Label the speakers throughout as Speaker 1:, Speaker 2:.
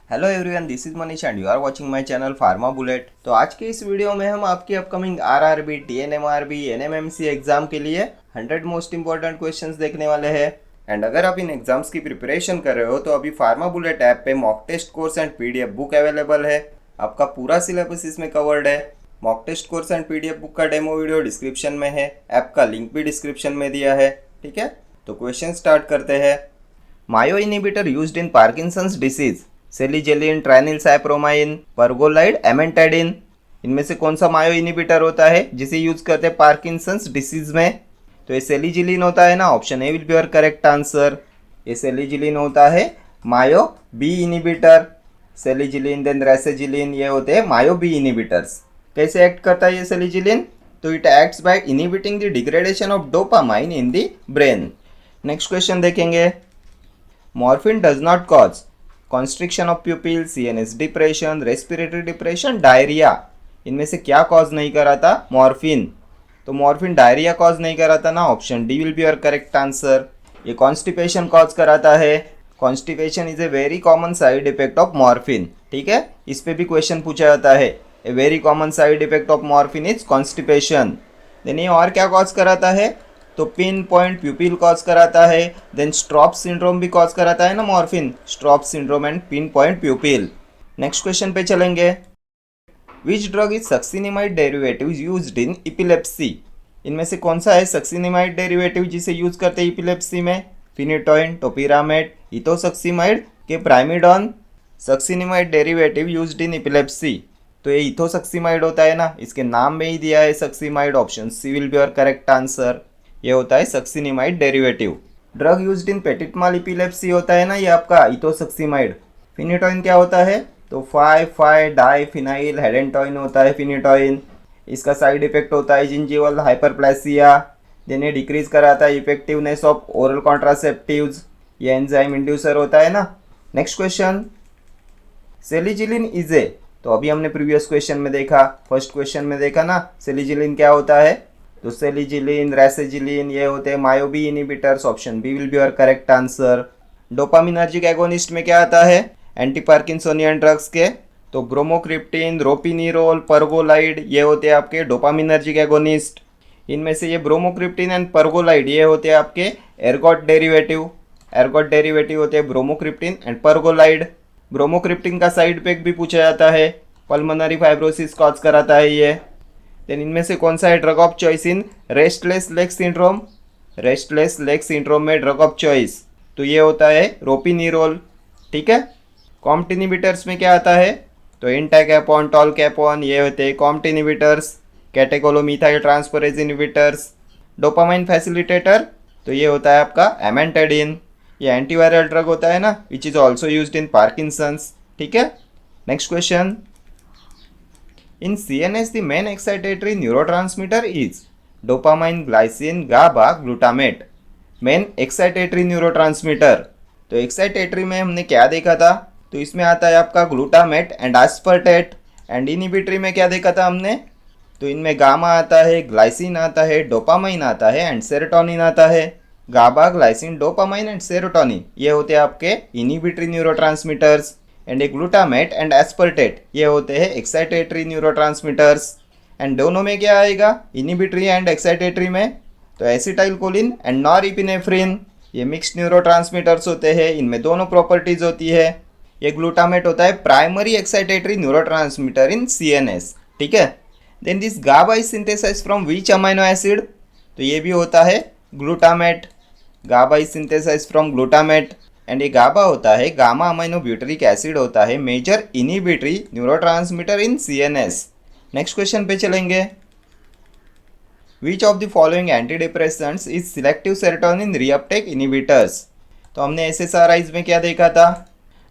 Speaker 1: Hello everyone, this is Manish and you are watching my channel pharma bullet. तो आज के इस वीडियो में हम आपकी upcoming RRB, TNMRB, NMMC exam के लिए 100 मोस्ट इंपॉर्टेंट क्वेश्चंस देखने वाले हैं। एंड अगर आप इन एग्जाम्स की प्रिपरेशन कर रहे हो तो अभी फार्मा बुलेट ऐप पे mock test course and PDF book available है। आपका पूरा सिलेबस इसमें कवर्ड है। Mock test course and PDF book का डेमो वीडियो डिस्क्रिप्शन में है, ऐप का लिंक भी डिस्क्रिप्शन में दिया है। ठीक है, तो क्वेश्चन स्टार्ट करते हैं। MAO inhibitor used in Parkinson's disease, selegiline, tranylcypromine, pergolide, amantadine. इनमें से कौन सा मायो इनिबिटर होता है जिसे यूज करते हैं पार्किंसंस डिसीज में? तो ये सेलिजिलिन होता है ना, option A will be your correct answer. ये सेलिजिलिन होता है MAO B inhibitor. Selegiline then rasagiline, ये होते हैं मायो बी इनिबिटर्स। कैसे एक्ट करता है ये सेलिजिलिन? तो it acts by inhibiting the degradation of dopamine in the brain. Next question देखेंगे। Morphine does not cause constriction of pupil, CNS depression, respiratory depression, diarrhoea. इनमें से क्या कॉज नहीं करा था? मॉर्फिन। तो मॉर्फिन डायरिया कॉज नहीं करा था ना, option D will be your correct answer. ये कॉन्स्टिपेशन कॉज कराता है। Constipation is a very common side effect of morphine. ठीक है, इस पे भी क्वेश्चन पूछा जाता है। A very common side effect of morphine is constipation. Then ये और क्या कॉज कराता है? तो पिन पॉइंट प्यूपिल कॉज कराता है। देन स्ट्रॉप सिंड्रोम भी कॉज कराता है ना morphine, Straub syndrome and pinpoint pupil. Next question पे चलेंगे। Which drug is succinimide derivative used in epilepsy? इनमें से कौन सा है सक्सिनिमाइड डेरिवेटिव जिसे यूज करते हैं इपिलेप्सी में? फिनिटोइन, टोपिरामेट, इथोसक्सीमाइड के primidone. Succinimide derivative used in epilepsy, तो ये इथोसक्सीमाइड होता है ना, इसके नाम में ही दिया है suximide, option C will be your correct answer. ये होता है succinimide derivative. Drug used in petit mal epilepsy होता है ना ये आपका इथोसक्सीमाइड। फिनिटोइन क्या होता है? तो 5,5 डाई फिनाइल हेडेंटोइन होता है फिनिटोइन। इसका साइड इफेक्ट होता है जिंजिवल हाइपरप्लेसिया। देन ये डिक्रीज कराता है इफेक्टिवनेस ऑफ ओरल कॉन्ट्रासेप्टिव्स। ये एंजाइम इंड्यूसर होता है ना। Next question. Selegiline is a, तो अभी हमने प्रीवियस क्वेश्चन में देखा, फर्स्ट क्वेश्चन में देखा ना सेलिजिलिन क्या होता है। तो सेलिजिलिन, रेसेजिलिन, ये होते हैं MAO B inhibitors, option B will be your correct answer. Dopaminergic agonist में क्या आता है एंटी पार्किंसोनियन ड्रग्स के? तो ब्रोमोक्रिप्टिन, रोपिनिरोल, परगोलाइड, ये होते हैं आपके डोपामिनर्जिक एगोनिस्ट। इनमें से ये ब्रोमोक्रिप्टिन एंड परगोलाइड ये होते हैं आपके एर्गोट डेरिवेटिव। एर्गोट डेरिवेटिव होते हैं ब्रोमोक्रिप्टिन एंड परगोलाइड। ब्रोमोक्रिप्टिन का साइड इफेक्ट भी पूछा जाता है, पल्मोनरी फाइब्रोसिस कॉज कराता है ये। देन इनमें से कौन सा है drug of choice in restless leg syndrome? Restless leg syndrome में ड्रग ऑफ चॉइस तो ये होता है रोपिनिरोल। ठीक है, कॉम्ट इनिबिटर्स में क्या आता है? तो इंटाकैपॉन, टॉलकैपॉन, ये होते हैं COMT inhibitors. Catechol O methyl transferase inhibitors. Dopamine facilitator तो ये होता है आपका एमेंटाइडिन। ये एंटीवायरल ड्रग होता है ना, which is also used in Parkinson's. ठीक है, next question. In CNS, the main excitatory neurotransmitter is dopamine, glycine, GABA, glutamate. Main excitatory neurotransmitter, तो एक्साइटेटरी में हमने क्या देखा था? तो इसमें आता है आपका glutamate and aspartate. And inhibitory में क्या देखा था हमने? तो इनमें गामा आता है, ग्लाइसिन आता है, डोपामाइन आता है एंड सेरोटोनिन आता है। GABA, glycine, dopamine and serotonin ये होते हैं आपके inhibitory neurotransmitters. And glutamate and aspartate ये होते हैं एक्साइटेटरी न्यूरोट्रांसमीटर्स। एंड दोनों में क्या आएगा इनिबिटरी एंड एक्साइटेटरी में? तो एसिटाइलकोलिन एंड नॉरएपिनेफ्रिन ये मिक्स्ड न्यूरोट्रांसमीटर्स होते हैं, इनमें दोनों प्रॉपर्टीज होती है। ये ग्लूटामेट होता है primary excitatory neurotransmitter in CNS. ठीक है, then this GABA is synthesised from which amino acid? तो ये भी होता है glutamate. GABA is synthesised from glutamate. And ये गाबा होता है गामा अमाइनो ब्यूटरिक एसिड होता है major inhibitory neurotransmitter in CNS. Next question पे चलेंगे। Which of the following anti depressants is selective serotonin reuptake inhibitors? तो हमने एसएसआरआईज में क्या देखा था?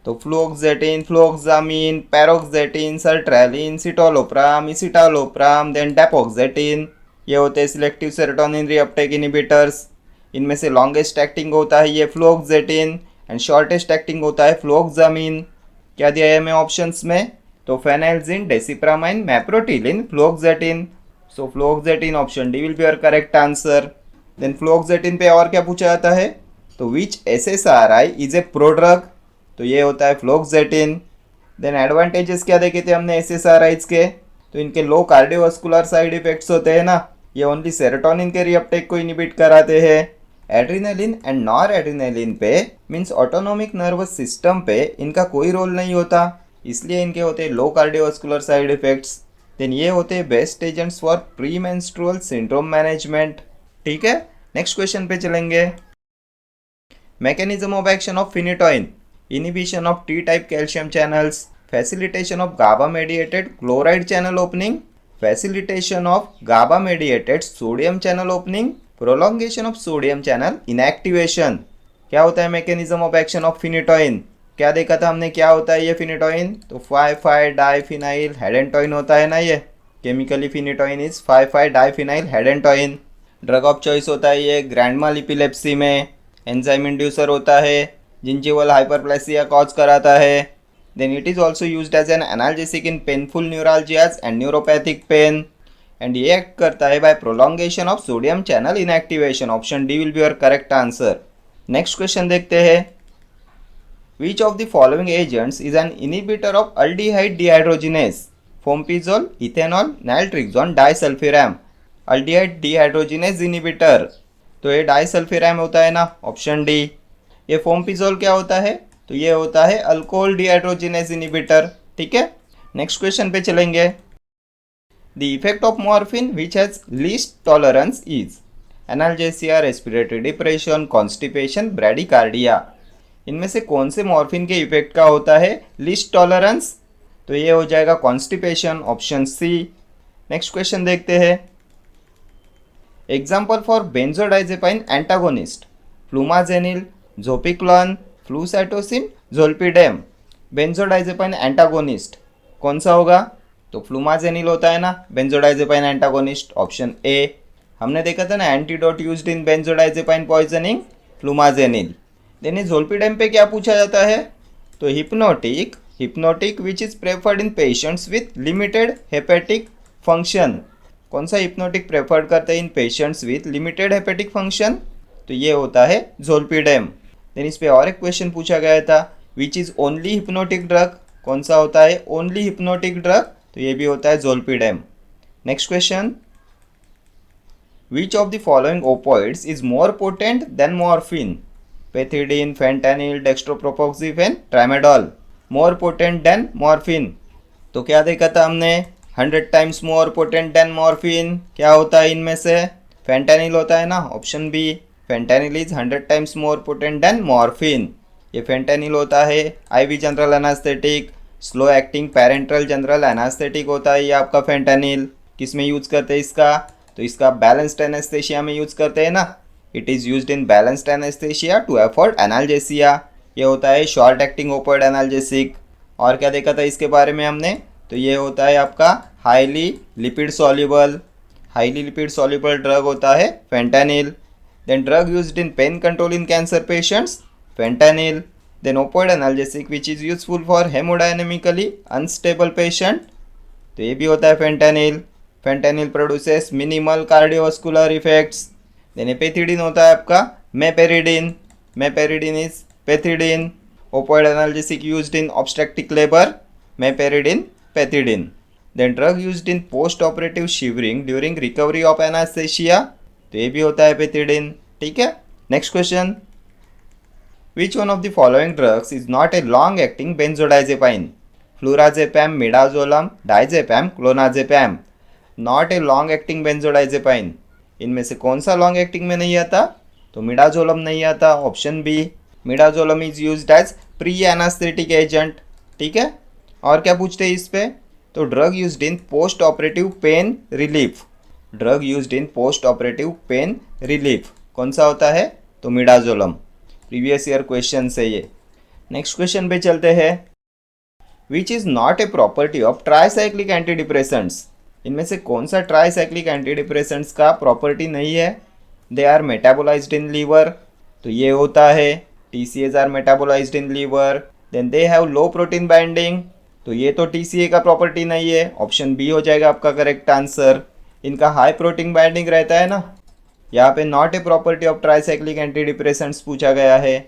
Speaker 1: तो फ्लोक्सेटिन, फ्लोक्सामिन, पैरोक्सेटिन, सर्ट्रेलिन, सिटोलोप्राम, इसिटालोप्राम, देन डेपोक्सेटिन, ये होते हैं सिलेक्टिव सेरोटोनिन रीअपटेक इनिबिटर्स। इनमें से लॉन्गेस्ट एक्टिंग होता है ये फ्लोक्सेटिन एंड शॉर्टेस्ट एक्टिंग होता है फ्लोक्सामिन। क्या दिया है हमें ऑप्शंस में? तो phenelzine, desipramine, maprotiline, fluoxetine. So fluoxetine, option D will be your correct answer. Then fluoxetine पे और क्या पूछा जाता है? तो which SSRI is a prodrug? तो ये होता है फ्लोक्सेटिन। देन एडवांटेजेस क्या देखे थे हमने SSRIs के, तो इनके लो कार्डियोवास्कुलर साइड इफेक्ट्स होते हैं ना, ये ओनली सेरोटोनिन के रीअपटेक को इनिबिट कराते हैं। एड्रीनलिन एंड नॉर एड्रीनलिन पे मीन्स ऑटोनोमिक नर्वस सिस्टम पे इनका कोई रोल नहीं होता, इसलिए इनके होते हैं लो कार्डियोवास्कुलर साइड इफेक्ट्स। देन ये होते हैं best agents for pre menstrual syndrome management. ठीक है, नेक्स्ट क्वेश्चन पे चलेंगे। Mechanism of action of phenytoin, inhibition of T type calcium channels, facilitation of GABA mediated chloride channel opening, facilitation of GABA mediated sodium channel opening, prolongation of sodium channel inactivation। क्या होता है mechanism of action of phenytoin? क्या देखा था हमने, क्या होता है ये फिनिटोइन? तो 5,5-डाइफिनाइल हेडेंटोइन होता है ना, ये केमिकली फिनिटोइन इज 5,5-डाइफिनाइल हेडेंटोइन। ड्रग ऑफ चॉइस होता है ये ग्रैंड माल इपिलेप्सी में, एंजाइम इंड्यूसर होता है, जिंजिवल हाइपरप्लेसिया कॉज कराता है। Then it is also used as an analgesic in painful neuralgias and neuropathic pain, and ये एक्ट करता है by prolongation of sodium channel inactivation। Option D will be your correct answer। Next question देखते हैं। Which of the following agents is an inhibitor of aldehyde dehydrogenase? Fompizole, ethanol, naltrexone, disulfiram। aldehyde dehydrogenase inhibitor, तो ये disulfiram होता है ना, option D. ये फोम्पिजोल क्या होता है? तो ये होता है अल्कोहल डिहाइड्रोजिनेज इनिबिटर। ठीक है, नेक्स्ट क्वेश्चन पे चलेंगे। The effect of morphine which has least tolerance is analgesia, respiratory depression, constipation, bradycardia. इनमें से कौन से मॉर्फिन के इफेक्ट का होता है लीस्ट टॉलरेंस? तो ये हो जाएगा constipation, option C. Next question देखते हैं। Example for benzodiazepine antagonist, flumazenil, zopiclone, flucytosine, zolpidem. Benzodiazepine antagonist कौन सा होगा? तो फ्लूमाजेनिल होता है ना बेंजोडाइजेपाइन एंटागोनिस्ट, ऑप्शन ए। हमने देखा था ना antidote used in benzodiazepine poisoning, flumazenil. Then zolpidem पे क्या पूछा जाता है? तो hypnotic which is preferred in patients with limited hepatic function. कौन सा हिप्नोटिक प्रेफर्ड करते हैं in patients with limited hepatic function? तो ये होता है जोल्पिडेम। देन इस पे और एक क्वेश्चन पूछा गया था, which is only hypnotic drug, कौन सा होता है ओनली हिप्नोटिक ड्रग? तो ये भी होता है zolpidem. Next question. Which of the following opioids is more potent than morphine? Pethidine, fentanyl, dextropropoxyphene, tramadol. More potent than morphine, तो क्या देखा था हमने? 100 times more potent than morphine. क्या होता है इनमें से? फेंटानिल होता है ना, option B. Fentanyl is 100 times more potent than morphine. ये फेंटानिल होता है IV general anaesthetic, slow acting parenteral general anaesthetic होता है ये आपका फेंटानिल। किस में यूज़ करते हैं इसका? तो इसका बैलेंस्ड एनेस्थेशिया में यूज़ करते हैं ना, it is used in balanced anaesthesia to afford analgesia. ये होता है शॉर्ट एक्टिंग ओपोइड एनाल्जेसिक। और क्या देखा था इसके बारे में हमने? तो ये होता है आपका हाईली लिपिड सॉल्युबल ड्रग होता है fentanyl. Then drug used in pain control in cancer patients, fentanyl. Then opioid analgesic which is useful for hemodynamically unstable patient, तो ये भी होता है fentanyl. Fentanyl produces minimal cardiovascular effects. Then pethidine होता है आपका meperidine is pethidine. Opioid analgesic used in obstructive labour, meperidine, pethidine. Then drug used in post operative shivering during recovery of anaesthesia, तो ये भी होता है पेथिडीन। ठीक है, next question. Which one of the following drugs is not a long acting benzodiazepine? Flurazepam, midazolam, diazepam, clonazepam. Not a long acting benzodiazepine, इनमें से कौन सा लॉन्ग एक्टिंग में नहीं आता? तो मिडाजोलम नहीं आता, option B. Midazolam is used as pre anaesthetic agent. ठीक है, और क्या पूछते हैं इस पे? तो drug used in post operative pain relief, drug used in post operative pain relief कौन सा होता है? तो मिडाजोलम। प्रीवियस ईयर क्वेश्चन है ये। नेक्स्ट क्वेश्चन पे चलते हैं। Which is not a property of tricyclic antidepressants? इनमें से कौन सा ट्राईसाइक्लिक एंटीडिप्रेसेंट्स का प्रॉपर्टी नहीं है? They are metabolised in liver, तो ये होता है TCAs are metabolised in liver. Then they have low protein binding, तो ये तो TCA का प्रॉपर्टी नहीं है, ऑप्शन बी हो जाएगा आपका करेक्ट आंसर। इनका हाई प्रोटीन बाइंडिंग रहता है ना, यहाँ पे not a property of tricyclic antidepressants पूछा गया है।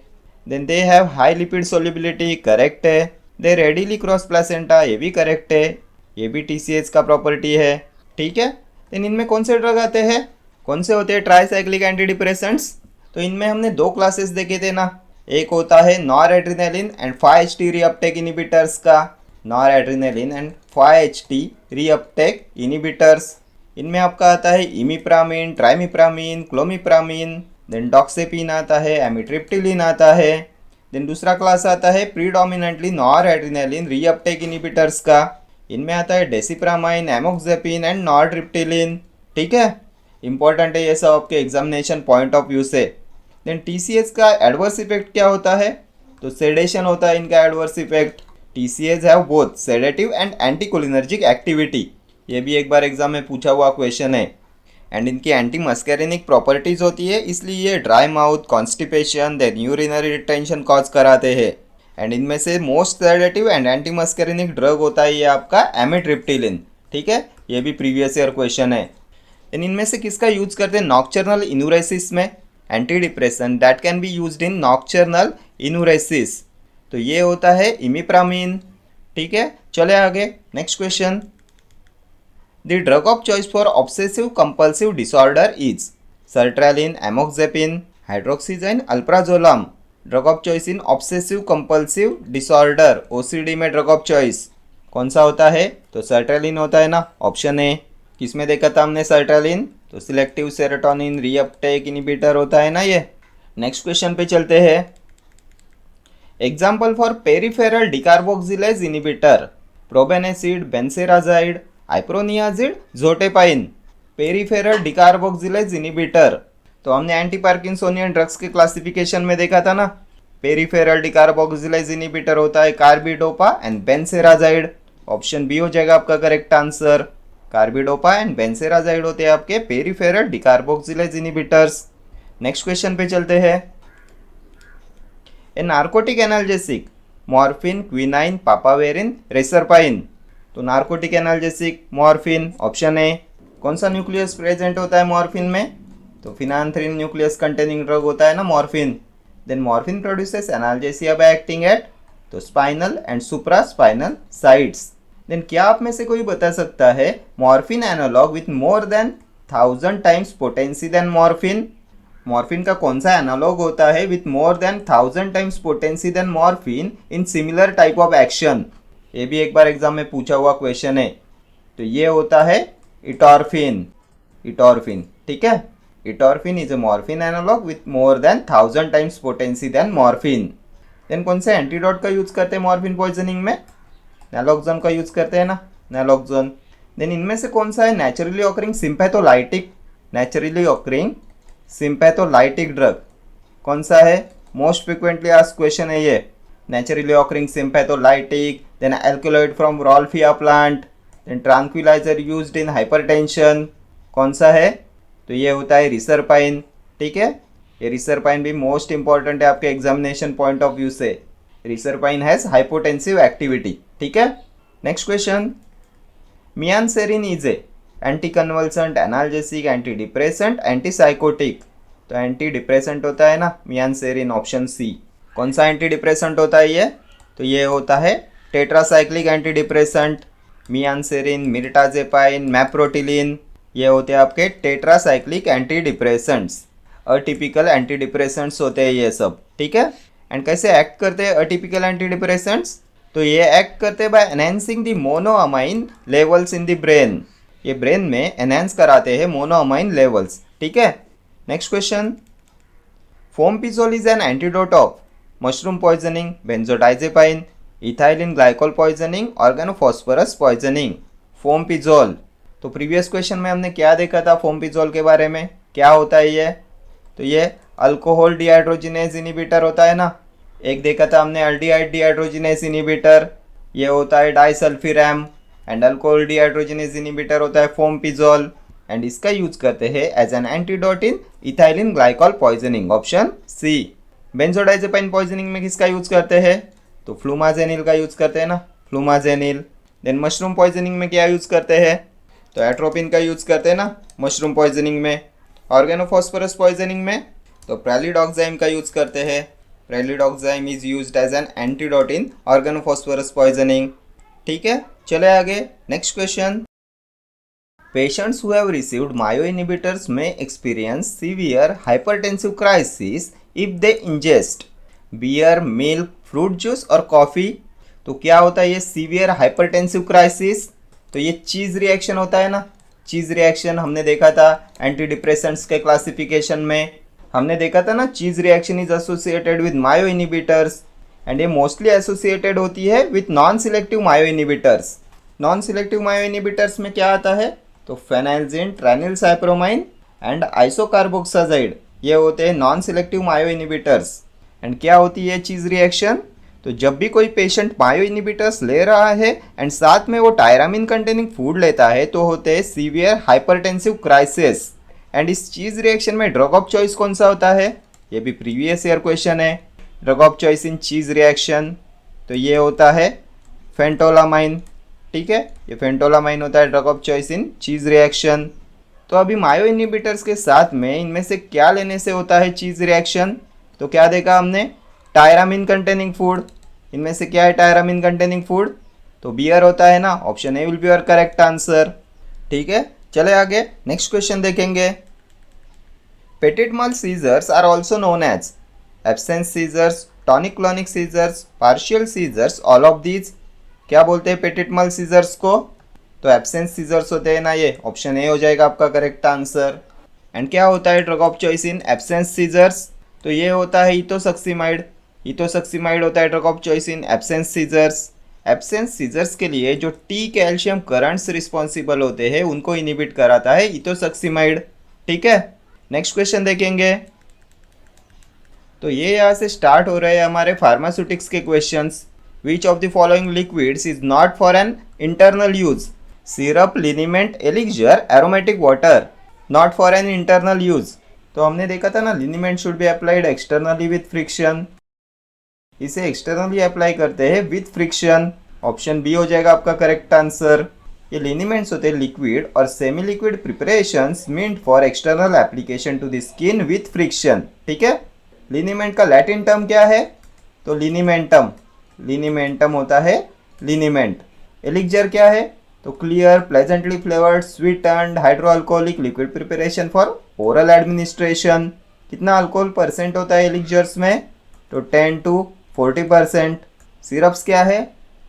Speaker 1: Then they have high lipid solubility, correct है। दे रेडिली क्रॉस प्लेसेंटा, ये भी करेक्ट है, ये भी TCH का प्रॉपर्टी है, ठीक है। देन इनमें कौन से ड्रग आते हैं, कौन से होते हैं ट्राइसाइक्लिक एंटी डिप्रेसेंट्स। तो इनमें हमने दो क्लासेस देखे थे ना, एक होता है noradrenaline and 5-HT reuptake inhibitors का, noradrenaline and 5-HT reuptake inhibitors. इनमें आपका आता है इमिप्रामिन, ट्राइमिप्रामिन, क्लोमिप्रामिन, देन डॉक्सेपिन आता है, एमिट्रिप्टिलिन आता है। देन दूसरा क्लास आता है predominantly nor adrenaline reuptake inhibitors का, इनमें आता है डेसिप्रामाइन, एमोक्सेपिन एंड नॉरट्रिप्टिलिन, ठीक है। इंपॉर्टेंट है ये सब आपके एग्जामिनेशन पॉइंट ऑफ व्यू से। देन TCH का एडवर्स इफेक्ट क्या होता है, तो सेडेशन होता है इनका adverse effect. TCH have both sedative and anticholinergic activity, ये भी एक बार एग्जाम में पूछा हुआ क्वेश्चन है। एंड इनकी एंटी मस्कैरिनिक प्रॉपर्टीज होती है, इसलिए ये dry mouth, constipation, then urinary retention cause कराते हैं। एंड इनमें से most sedative and anti muscarinic drug होता है ये आपका एमिट्रिप्टिलिन, ठीक है, ये भी प्रीवियस ईयर क्वेश्चन है। इनमें से किसका यूज करते हैं नॉक्चर्नल इनुरेसिस में, anti depression that can be used in nocturnal enuresis, तो ये होता है इमिप्रामिन, ठीक है। चले आगे, next question. The drug of choice for obsessive compulsive disorder is sertraline, amoxapine, hydroxyzine, alprazolam. Drug of choice in obsessive compulsive disorder, OCD में drug of choice कौन सा होता है, तो सर्ट्रेलिन होता है ना, ऑप्शन ए। किस में देखा था हमने सर्ट्रेलिन, तो सिलेक्टिव सेरोटोनिन रीअपटेक इनिबिटर होता है ना ये। नेक्स्ट क्वेश्चन पे चलते हैं। Example for peripheral decarboxylase inhibitor, probenecid, benserazide, iproniazid, zotepine. Peripheral decarboxylase inhibitor, तो हमने एंटी पार्किंसोनियन ड्रग्स के क्लासिफिकेशन में देखा था ना, पेरिफेरल डिकार्बोक्सिलेज इनिबिटर होता है carbidopa and benserazide, option B हो जाएगा आपका correct answer. Carbidopa and benserazide होते हैं आपके peripheral decarboxylase inhibitors. Next question पे चलते हैं। A narcotic analgesic, morphine, quinine, papaverine, reserpine. तो narcotic analgesic morphine, option A. कौन सा न्यूक्लियस प्रेजेंट होता है मॉर्फिन में, तो फिनांथ्रिन न्यूक्लियस कंटेनिंग ड्रग होता है ना morphine. Then morphine produces analgesia by acting at, तो spinal and supra spinal sites. Then क्या आप में से कोई बता सकता है morphine analogue with more than 1000 times potency than morphine. मॉर्फिन का कौन सा एनालॉग होता है with more than 1000 times potency than morphine in similar type of action, ये भी एक बार एग्जाम में पूछा हुआ क्वेश्चन है। तो ये होता है इटॉर्फिन, इटॉर्फिन, ठीक है। Etorphine is a morphine analogue with more than 1000 times potency than morphine. Then कौन से एंटीडोट का यूज करते हैं मॉर्फिन पॉइजनिंग में, नैलोक्सोन का यूज करते हैं ना, नैलोक्सोन। देन इनमें से कौन सा है naturally occurring sympatholytic, naturally occurring sympatholytic drug कौन सा है, मोस्ट फ्रिक्वेंटली आस्क्ड क्वेश्चन है ये, naturally occurring sympatholytic. Then alkaloid from rauwolfia plant, then tranquilliser used in hypertension कौन सा है, तो ये होता है रिसरपाइन, ठीक है। ये रिसरपाइन भी मोस्ट इंपॉर्टेंट है आपके एग्जामिनेशन पॉइंट ऑफ व्यू से, रिसरपाइन हैज हाइपोटेंसिव एक्टिविटी, ठीक है। Next question. Mianserin is a anti convulsant, analgesic, anti depressant, anti psychotic. तो एंटी डिप्रेसेंट होता है ना मियानसेरिन, ऑप्शन सी। कौन सा एंटी डिप्रेसेंट होता है ये, तो ये होता है टेट्रासाइक्लिक एंटी डिप्रेसेंट। मियानसेरिन, मिर्टाजेपाइन, मैप्रोटिलिन, ये होते हैं आपके tetracyclic anti depressants, atypical anti depressants होते हैं ये सब, ठीक है। एंड कैसे एक्ट करते हैं अटिपिकल एंटी डिप्रेसेंट्स, तो ये एक्ट करते हैं by enhancing the monoamine levels in the brain, ये ब्रेन में एनहेंस कराते हैं मोनोअमाइन लेवल्स, ठीक है। Next question. Fomepizole is an antidote of mushroom poisoning, benzodiazepine, ethylene glycol poisoning, organophosphorus poisoning. Fomepizole, तो प्रीवियस क्वेश्चन में हमने क्या देखा था फोमपिजोल के बारे में, क्या होता है ये, तो ये अल्कोहल डिहाइड्रोजिनेज इनिबिटर होता है ना, एक देखा था हमने अल्डिहाइड डिहाइड्रोजिनेज इनिबिटर, ये होता है disulfiram. And alcohol dehydrogenase inhibitor होता है फोमपिजोल, एंड इसका यूज करते हैं as an antidote in ethylene glycol poisoning, option C. Benzodiazepine poisoning में किसका यूज करते हैं, तो फ्लूमाजेनिल का यूज करते हैं ना, फ्लूमाजेनिल। देन मशरूम पॉइजनिंग में क्या यूज करते हैं, तो एट्रोपिन का यूज करते हैं ना मशरूम पॉइजनिंग में। ऑर्गेनोफॉस्फोरस पॉइजनिंग में तो प्रेलिडॉक्साइम का यूज करते हैं, pralidoxime is used as an antidote in organophosphorus poisoning. ठीक है, चले आगे। Next question, patients who have received MAO inhibitors में experience severe hypertensive crisis if they ingest beer, milk, fruit juice और कॉफ़ी। तो क्या होता है ये सीवियर हाइपरटेंसिव क्राइसिस? तो ये चीज़ रिएक्शन होता है ना। चीज़ रिएक्शन हमने देखा था एंटी डिप्रेसेंट्स के क्लासिफिकेशन में, हमने देखा था ना, cheese reaction is associated with MAO inhibitors and ये मोस्टली एसोसिएटेड होती है with non selective MAO inhibitors. Non selective MAO inhibitors में क्या आता है? तो फेनाइलजिन, ट्राइनिल साइप्रोमाइन एंड आइसोकार्बोक्साजाइड, ये होते हैं non selective MAO inhibitors. And क्या होती है चीज़ रिएक्शन? तो जब भी कोई पेशेंट मायो इनहिबिटर्स ले रहा है एंड साथ में वो टायरामिन कंटेनिंग फूड लेता है तो होते हैं सीवियर हाइपरटेंसिव क्राइसिस। एंड इस चीज़ रिएक्शन में ड्रग ऑफ चॉइस कौन सा होता है? ये भी प्रीवियस ईयर क्वेश्चन है। Drug of choice in cheese reaction, तो ये होता है फेंटोलामाइन। ठीक है, ये फेंटोलामाइन होता है drug of choice in cheese reaction. तो अभी मायो इनहिबिटर्स के साथ में इनमें से क्या लेने से होता है चीज़ रिएक्शन? तो क्या देखा हमने? Tyramine containing food. इनमें से क्या है टायरामिन कंटेनिंग फूड? तो बियर होता है ना। Option A will be your correct answer. ठीक है, चले आगे। नेक्स्ट क्वेश्चन देखेंगे। Petit mal seizures are also known as absence seizures, tonic clonic seizures, partial seizures, all of these. क्या बोलते हैं पेटिट मल सीजर्स को? तो एब्सेंस सीजर्स होते हैं ना ये। ऑप्शन ए हो जाएगा आपका करेक्ट आंसर। एंड क्या होता है drug of choice in absence seizures? तो ये होता है इथोसक्सीमाइड। इथोसक्सीमाइड होता है drug of choice in absence seizures. Absence seizures के लिए जो टी कैल्शियम करंट्स रिस्पॉन्सिबल होते हैं उनको इनिबिट कराता है इथोसक्सीमाइड। ठीक है, नेक्स्ट क्वेश्चन देखेंगे। तो ये यहाँ से स्टार्ट हो रहे हैं हमारे फार्मास्यूटिक्स के questions. Which of the following liquids is not for an internal use? Syrup, liniment, elixir, aromatic water. Not for an internal use, तो हमने देखा था ना, liniment should be applied externally with friction. इसे एक्सटर्नली अप्लाई करते हैं with friction. Option B हो जाएगा आपका करेक्ट आंसर। ये लिनिमेंट्स होते हैं लिक्विड और semi liquid preparations meant for external application to the skin with friction. ठीक है, लिनिमेंट का लैटिन टर्म क्या है? तो लिनिमेंटम। लिनिमेंटम होता है लिनिमेंट। एलिक्जर क्या है? तो clear, pleasantly flavoured, sweetened, hydroalcoholic liquid preparation for oral administration. कितना अल्कोहल परसेंट होता है एलिक्जर्स में? तो 10 to 40%। सिरप्स क्या है?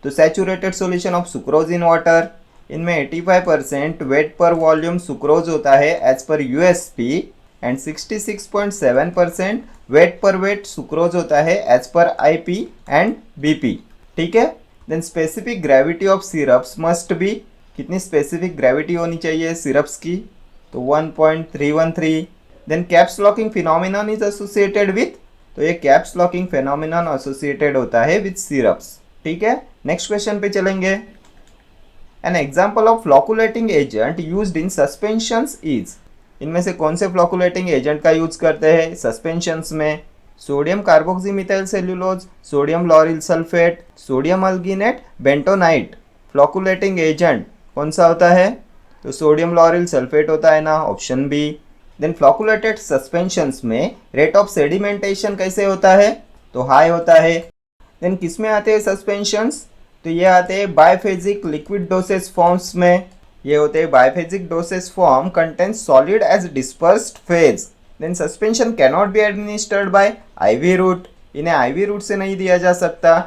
Speaker 1: तो saturated solution of sucrose in water. इनमें 85% वेट पर वॉल्यूम सुक्रोज होता है as per USP and 66.7% weight per weight sucrose होता है as per IP and BP. ठीक है, then specific gravity of syrups must be. कितनी स्पेसिफिक ग्रेविटी होनी चाहिए सिरप्स की? तो 1.313। Then caps locking phenomenon is associated with, तो ये कैप्स लॉकिंग फिनोमिनन एसोसिएटेड होता है विथ सिरप्स। ठीक है, नेक्स्ट क्वेश्चन पे चलेंगे। An example of flocculating agent used in suspensions is. इनमें से कौन से फ्लॉकुलेटिंग एजेंट का यूज करते हैं सस्पेंशंस में? Sodium carboxymethyl cellulose, sodium lauryl sulphate, sodium alginate, bentonite. Flocculating agent कौन सा होता है? तो सोडियम लॉरिल सल्फेट होता है ना। Option B. Then flocculated suspensions में रेट ऑफ सेडिमेंटेशन कैसे होता है? तो हाई होता है। देन किस में आते हैं सस्पेंशंस? तो ये आते हैं बायफेजिक लिक्विड डोसेज फॉर्म्स में। ये होते हैं biphasic dosage form contains solid as dispersed phase. Then suspension cannot be administered by IV route. इन्हें आईवी रूट से नहीं दिया जा सकता।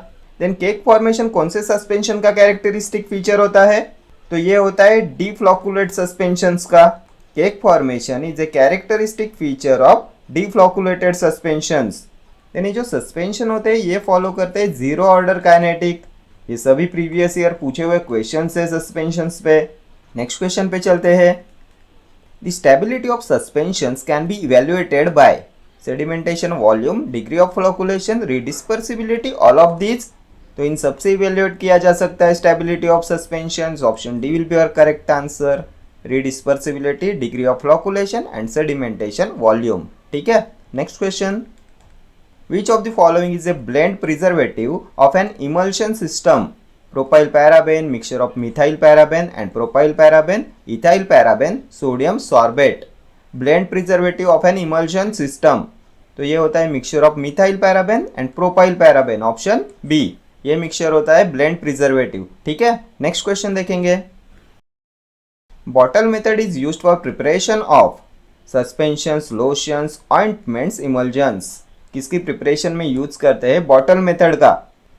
Speaker 1: देन केक फॉर्मेशन कौन से सस्पेंशन का कैरेक्टरिस्टिक फीचर होता है? तो ये होता है डीफ्लॉकुलेट सस्पेंशंस का। Cake formation is a characteristic feature of deflocculated suspensions. यानी जो सस्पेंशन होते हैं ये फॉलो करते हैं जीरो ऑर्डर काइनेटिक। ये सभी प्रीवियस ईयर पूछे हुए क्वेश्चन है सस्पेंशंस पे। नेक्स्ट क्वेश्चन पे चलते हैं। The stability of suspensions can be evaluated by sedimentation volume, degree of flocculation, redispersibility, all of these. तो इन सबसे इवेल्युएट किया जा सकता है stability of suspensions. Option D will be your correct answer. Redispersibility, degree of flocculation and sedimentation volume. ठीक है, next question. Which of the following is a blend preservative of an emulsion system? Propyl paraben, mixture of methyl paraben and propyl paraben, ethyl paraben, sodium sorbate. Blend preservative of an emulsion system. तो ये होता है mixture of methyl paraben and propyl paraben, option B. ये mixture होता है blend preservative. ठीक है, next question देखेंगे। Bottle method is used for preparation of suspensions, lotions, ointments, emulsions. किसकी प्रिपरेशन में यूज करते हैं? बॉटल मेथड का।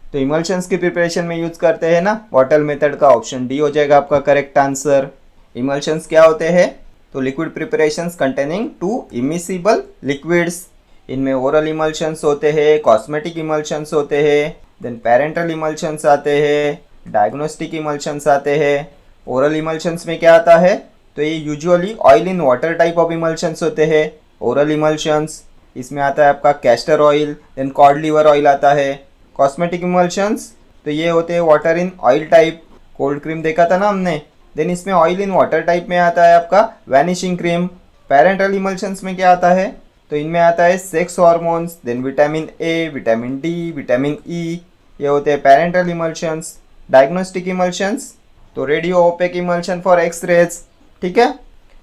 Speaker 1: तो इमल्शंस की प्रिपरेशन में यूज करते हैं ना बॉटल मेथड का, ऑप्शन डी हो जाएगा आपका करेक्ट आंसर। इमल्शंस क्या होते हैं? तो liquid preparations containing two immiscible liquids. इनमें ओरल इमल्शंस होते हैं, कॉस्मेटिक इमल्शंस होते हैं, देन पेरेंटल इमल्शंस आते हैं, डायग्नोस्टिक इमल्शंस आते हैं। ओरल इमल्शंस में क्या आता है? तो ये usually oil in water type of emulsions होते हैं, ओरल इमल्शंस। इसमें आता है आपका castor oil, then cod liver oil आता है। कॉस्मेटिक इमल्शंस तो ये होते हैं water in oil type, cold cream देखा था ना हमने। देन इसमें ऑयल इन वाटर टाइप में आता है आपका वैनिशिंग क्रीम। पेरेंटल इमल्शंस में क्या आता है? तो इनमें आता है sex hormones, then vitamin A, vitamin D, vitamin E, ये होते हैं पेरेंटल इमल्शंस। डायग्नोस्टिक इमल्शंस तो radio opaque emulsion for X rays. ठीक है,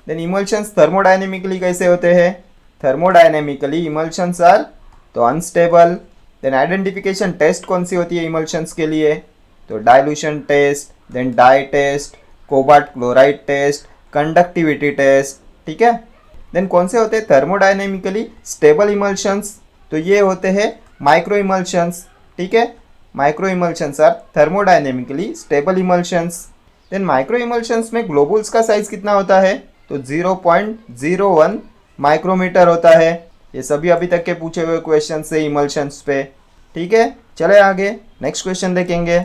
Speaker 1: देन इमल्शंस थर्मोडायनेमिकली कैसे होते हैं? थर्मोडायनेमिकली इमल्शंस आर तो अनस्टेबल। देन आइडेंटिफिकेशन टेस्ट कौन सी होती है इमल्शंस के लिए? तो dilution test, then dye test, cobalt chloride test, conductivity test. ठीक है, देन कौन से होते हैं थर्मोडायनेमिकली स्टेबल इमल्शंस? तो ये होते हैं माइक्रो इमल्शंस। ठीक है, micro emulsions are thermodynamically stable emulsions. Then micro emulsions में ग्लोबुल्स का साइज कितना होता है? तो 0.01 माइक्रोमीटर होता है। ये सभी अभी तक के पूछे हुए क्वेश्चन से इमल्शंस पे। ठीक है, चले आगे नेक्स्ट क्वेश्चन देखेंगे।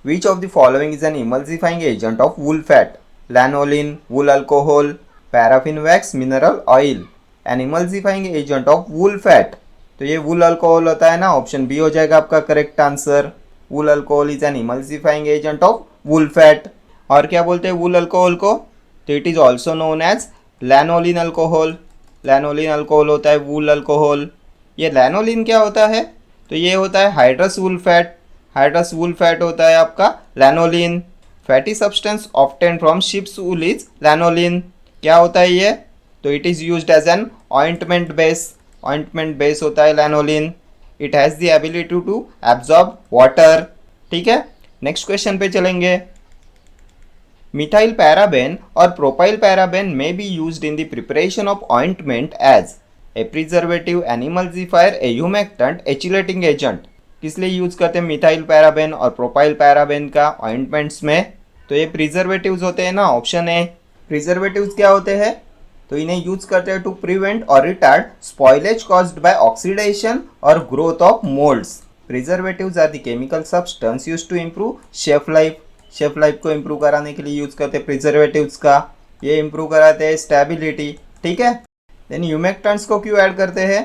Speaker 1: Which of the following is an emulsifying agent of wool fat? Lanolin, wool alcohol, paraffin wax, mineral oil. An emulsifying agent of wool fat तो ये वूल अल्कोहल होता है ना, ऑप्शन बी हो जाएगा आपका correct answer. Wool alcohol is an emulsifying agent of wool fat. और क्या बोलते हैं वूल अल्कोहल को? तो it is also known as lanolin alcohol. Lanolin alcohol होता है वूल अल्कोहल। ये लैनोलिन क्या होता है? तो ये होता है hydrous wool fat. Hydrous wool fat होता है आपका lanolin. Fatty substance obtain from sheep's wool is lanolin. क्या होता है ये? तो it is used as an ointment base. Ointment base होता है lanolin. It has the ability to absorb water. ठीक है, नेक्स्ट क्वेश्चन पे चलेंगे। मिथाइल पैराबेन और प्रोपाइल पैराबेन में be used in the preparation of ointment as a preservative, an emulsifier, A humectant, एचिलेटिंग agent. किस लिए यूज करते हैं मिथाइल पैराबेन और प्रोपाइल पैराबेन का ऑइंटमेंट्स में? तो ये प्रिजर्वेटिव्स होते हैं ना, ऑप्शन ए। प्रिजर्वेटिव्स क्या होते हैं? तो इन्हें यूज करते हैं टू प्रिवेंट और retard spoilage caused by oxidation और growth of moulds. Preservatives are the chemical substance used to improve shelf life. Shelf life को इंप्रूव कराने के लिए यूज करते हैं प्रिजर्वेटिव्स का। ये इंप्रूव कराते हैं स्टेबिलिटी। ठीक है, देन ह्यूमेक्टेंट्स को क्यों ऐड करते हैं?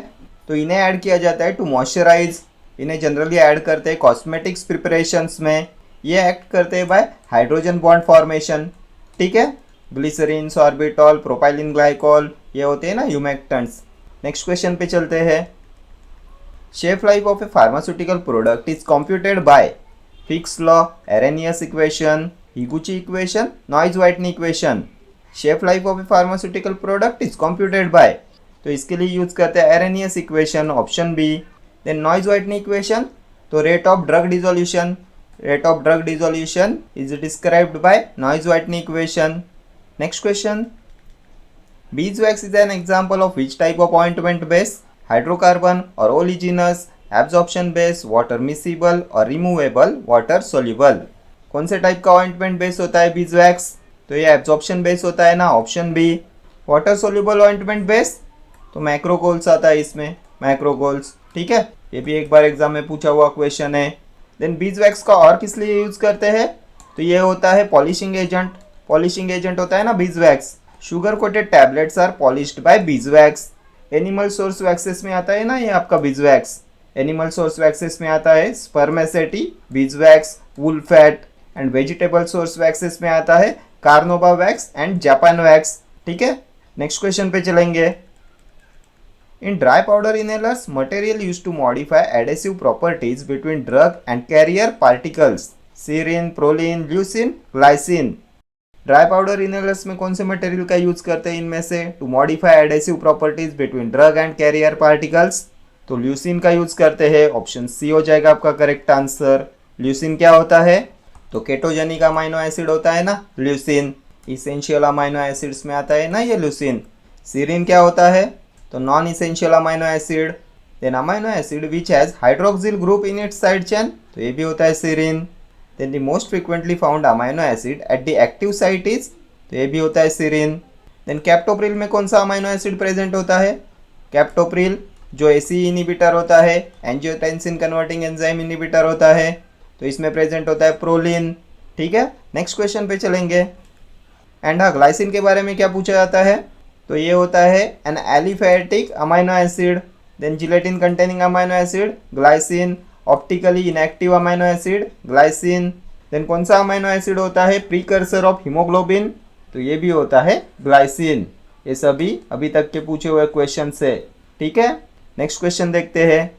Speaker 1: तो इन्हें ऐड किया जाता है टू मॉइस्चराइज। इन्हें जनरली ऐड करते हैं कॉस्मेटिक्स प्रिपरेशंस में। ये एक्ट करते हैं बाय हाइड्रोजन बॉन्ड फॉर्मेशन। ठीक है, ग्लिसरीन, सॉर्बिटॉल, प्रोपाइलिन ग्लाइकॉल, ये होते हैं ना ह्यूमेक्टेंट्स। नेक्स्ट क्वेश्चन पे चलते हैं। Shelf life of a pharmaceutical product is computed by Fick's law, Arrhenius equation, Higuchi equation, Noyes Whitney equation. Shelf life of a pharmaceutical product is computed by, तो इसके लिए यूज करते हैं Arrhenius equation, option B. Then Noyes Whitney equation तो rate of drug dissolution. Rate of drug dissolution is described by Noyes Whitney equation. Next question. Beeswax is an example of which type of ointment base? Hydrocarbon or oleaginous, absorption base, water miscible और removable, water soluble। कौन से type का ointment base होता है बीजवैक्स? तो ये absorption base होता है ना, option B. Water soluble ointment base तो मैक्रोगोल्स आता है इसमें, मैक्रोगोल्स। ठीक है, ये भी एक बार एग्जाम में पूछा हुआ क्वेश्चन है। देन बीजवैक्स का और किस लिए यूज करते हैं? तो ये होता है पॉलिशिंग एजेंट। पॉलिशिंग एजेंट होता है ना beeswax. Sugar coated tablets are polished by beeswax. Animal source waxes में आता है ना ये आपका बीजवैक्स। एनिमल सोर्स वैक्सेस में आता है spermaceti, beeswax, wool fat. And vegetable source waxes में आता है carnauba wax and Japan wax. ठीक है, नेक्स्ट क्वेश्चन पे चलेंगे। In dry powder inhalers material used to modify adhesive properties between drug and carrier particles. Serine, proline, leucine, glycine. Dry powder inhalers में कौन से मटेरियल का यूज करते हैं इनमें से to modify adhesive properties between drug and carrier particles? तो leucine का यूज करते हैं, ऑप्शन सी हो जाएगा आपका करेक्ट आंसर। ल्यूसिन क्या होता है? तो केटोजेनिक अमाइनो एसिड होता है ना ल्यूसिन, इसेंशियल अमाइनो एसिड्स में आता है ना ये ल्यूसिन। सीरिन क्या होता है? तो non essential amino acid. Then amino acid which has hydroxyl group in its side chain, तो ये भी होता है serine. Then the most frequently found amino acid at the active site is, तो ये भी होता है सीरिन। देन कैप्टोप्रिल में कौन सा अमाइनो एसिड प्रेजेंट होता है? कैप्टोप्रिल जो एसी इनिबिटर होता है, एंजियोटेंसिन कन्वर्टिंग एंजाइम इनिबिटर होता है, तो इसमें प्रेजेंट होता है प्रोलिन। ठीक है, नेक्स्ट क्वेश्चन पे चलेंगे। एंड हाँ, ग्लाइसिन के बारे में क्या पूछा जाता है? तो ये होता है an aliphatic amino acid. Then gelatin containing amino acid glycine, optically inactive amino acid glycine. Then कौन सा अमाइनो एसिड होता है प्रीकर्सर ऑफ हीमोग्लोबिन? तो ये भी होता है ग्लाइसिन। ये सभी अभी तक के पूछे हुए क्वेश्चन है। ठीक है, नेक्स्ट क्वेश्चन देखते हैं।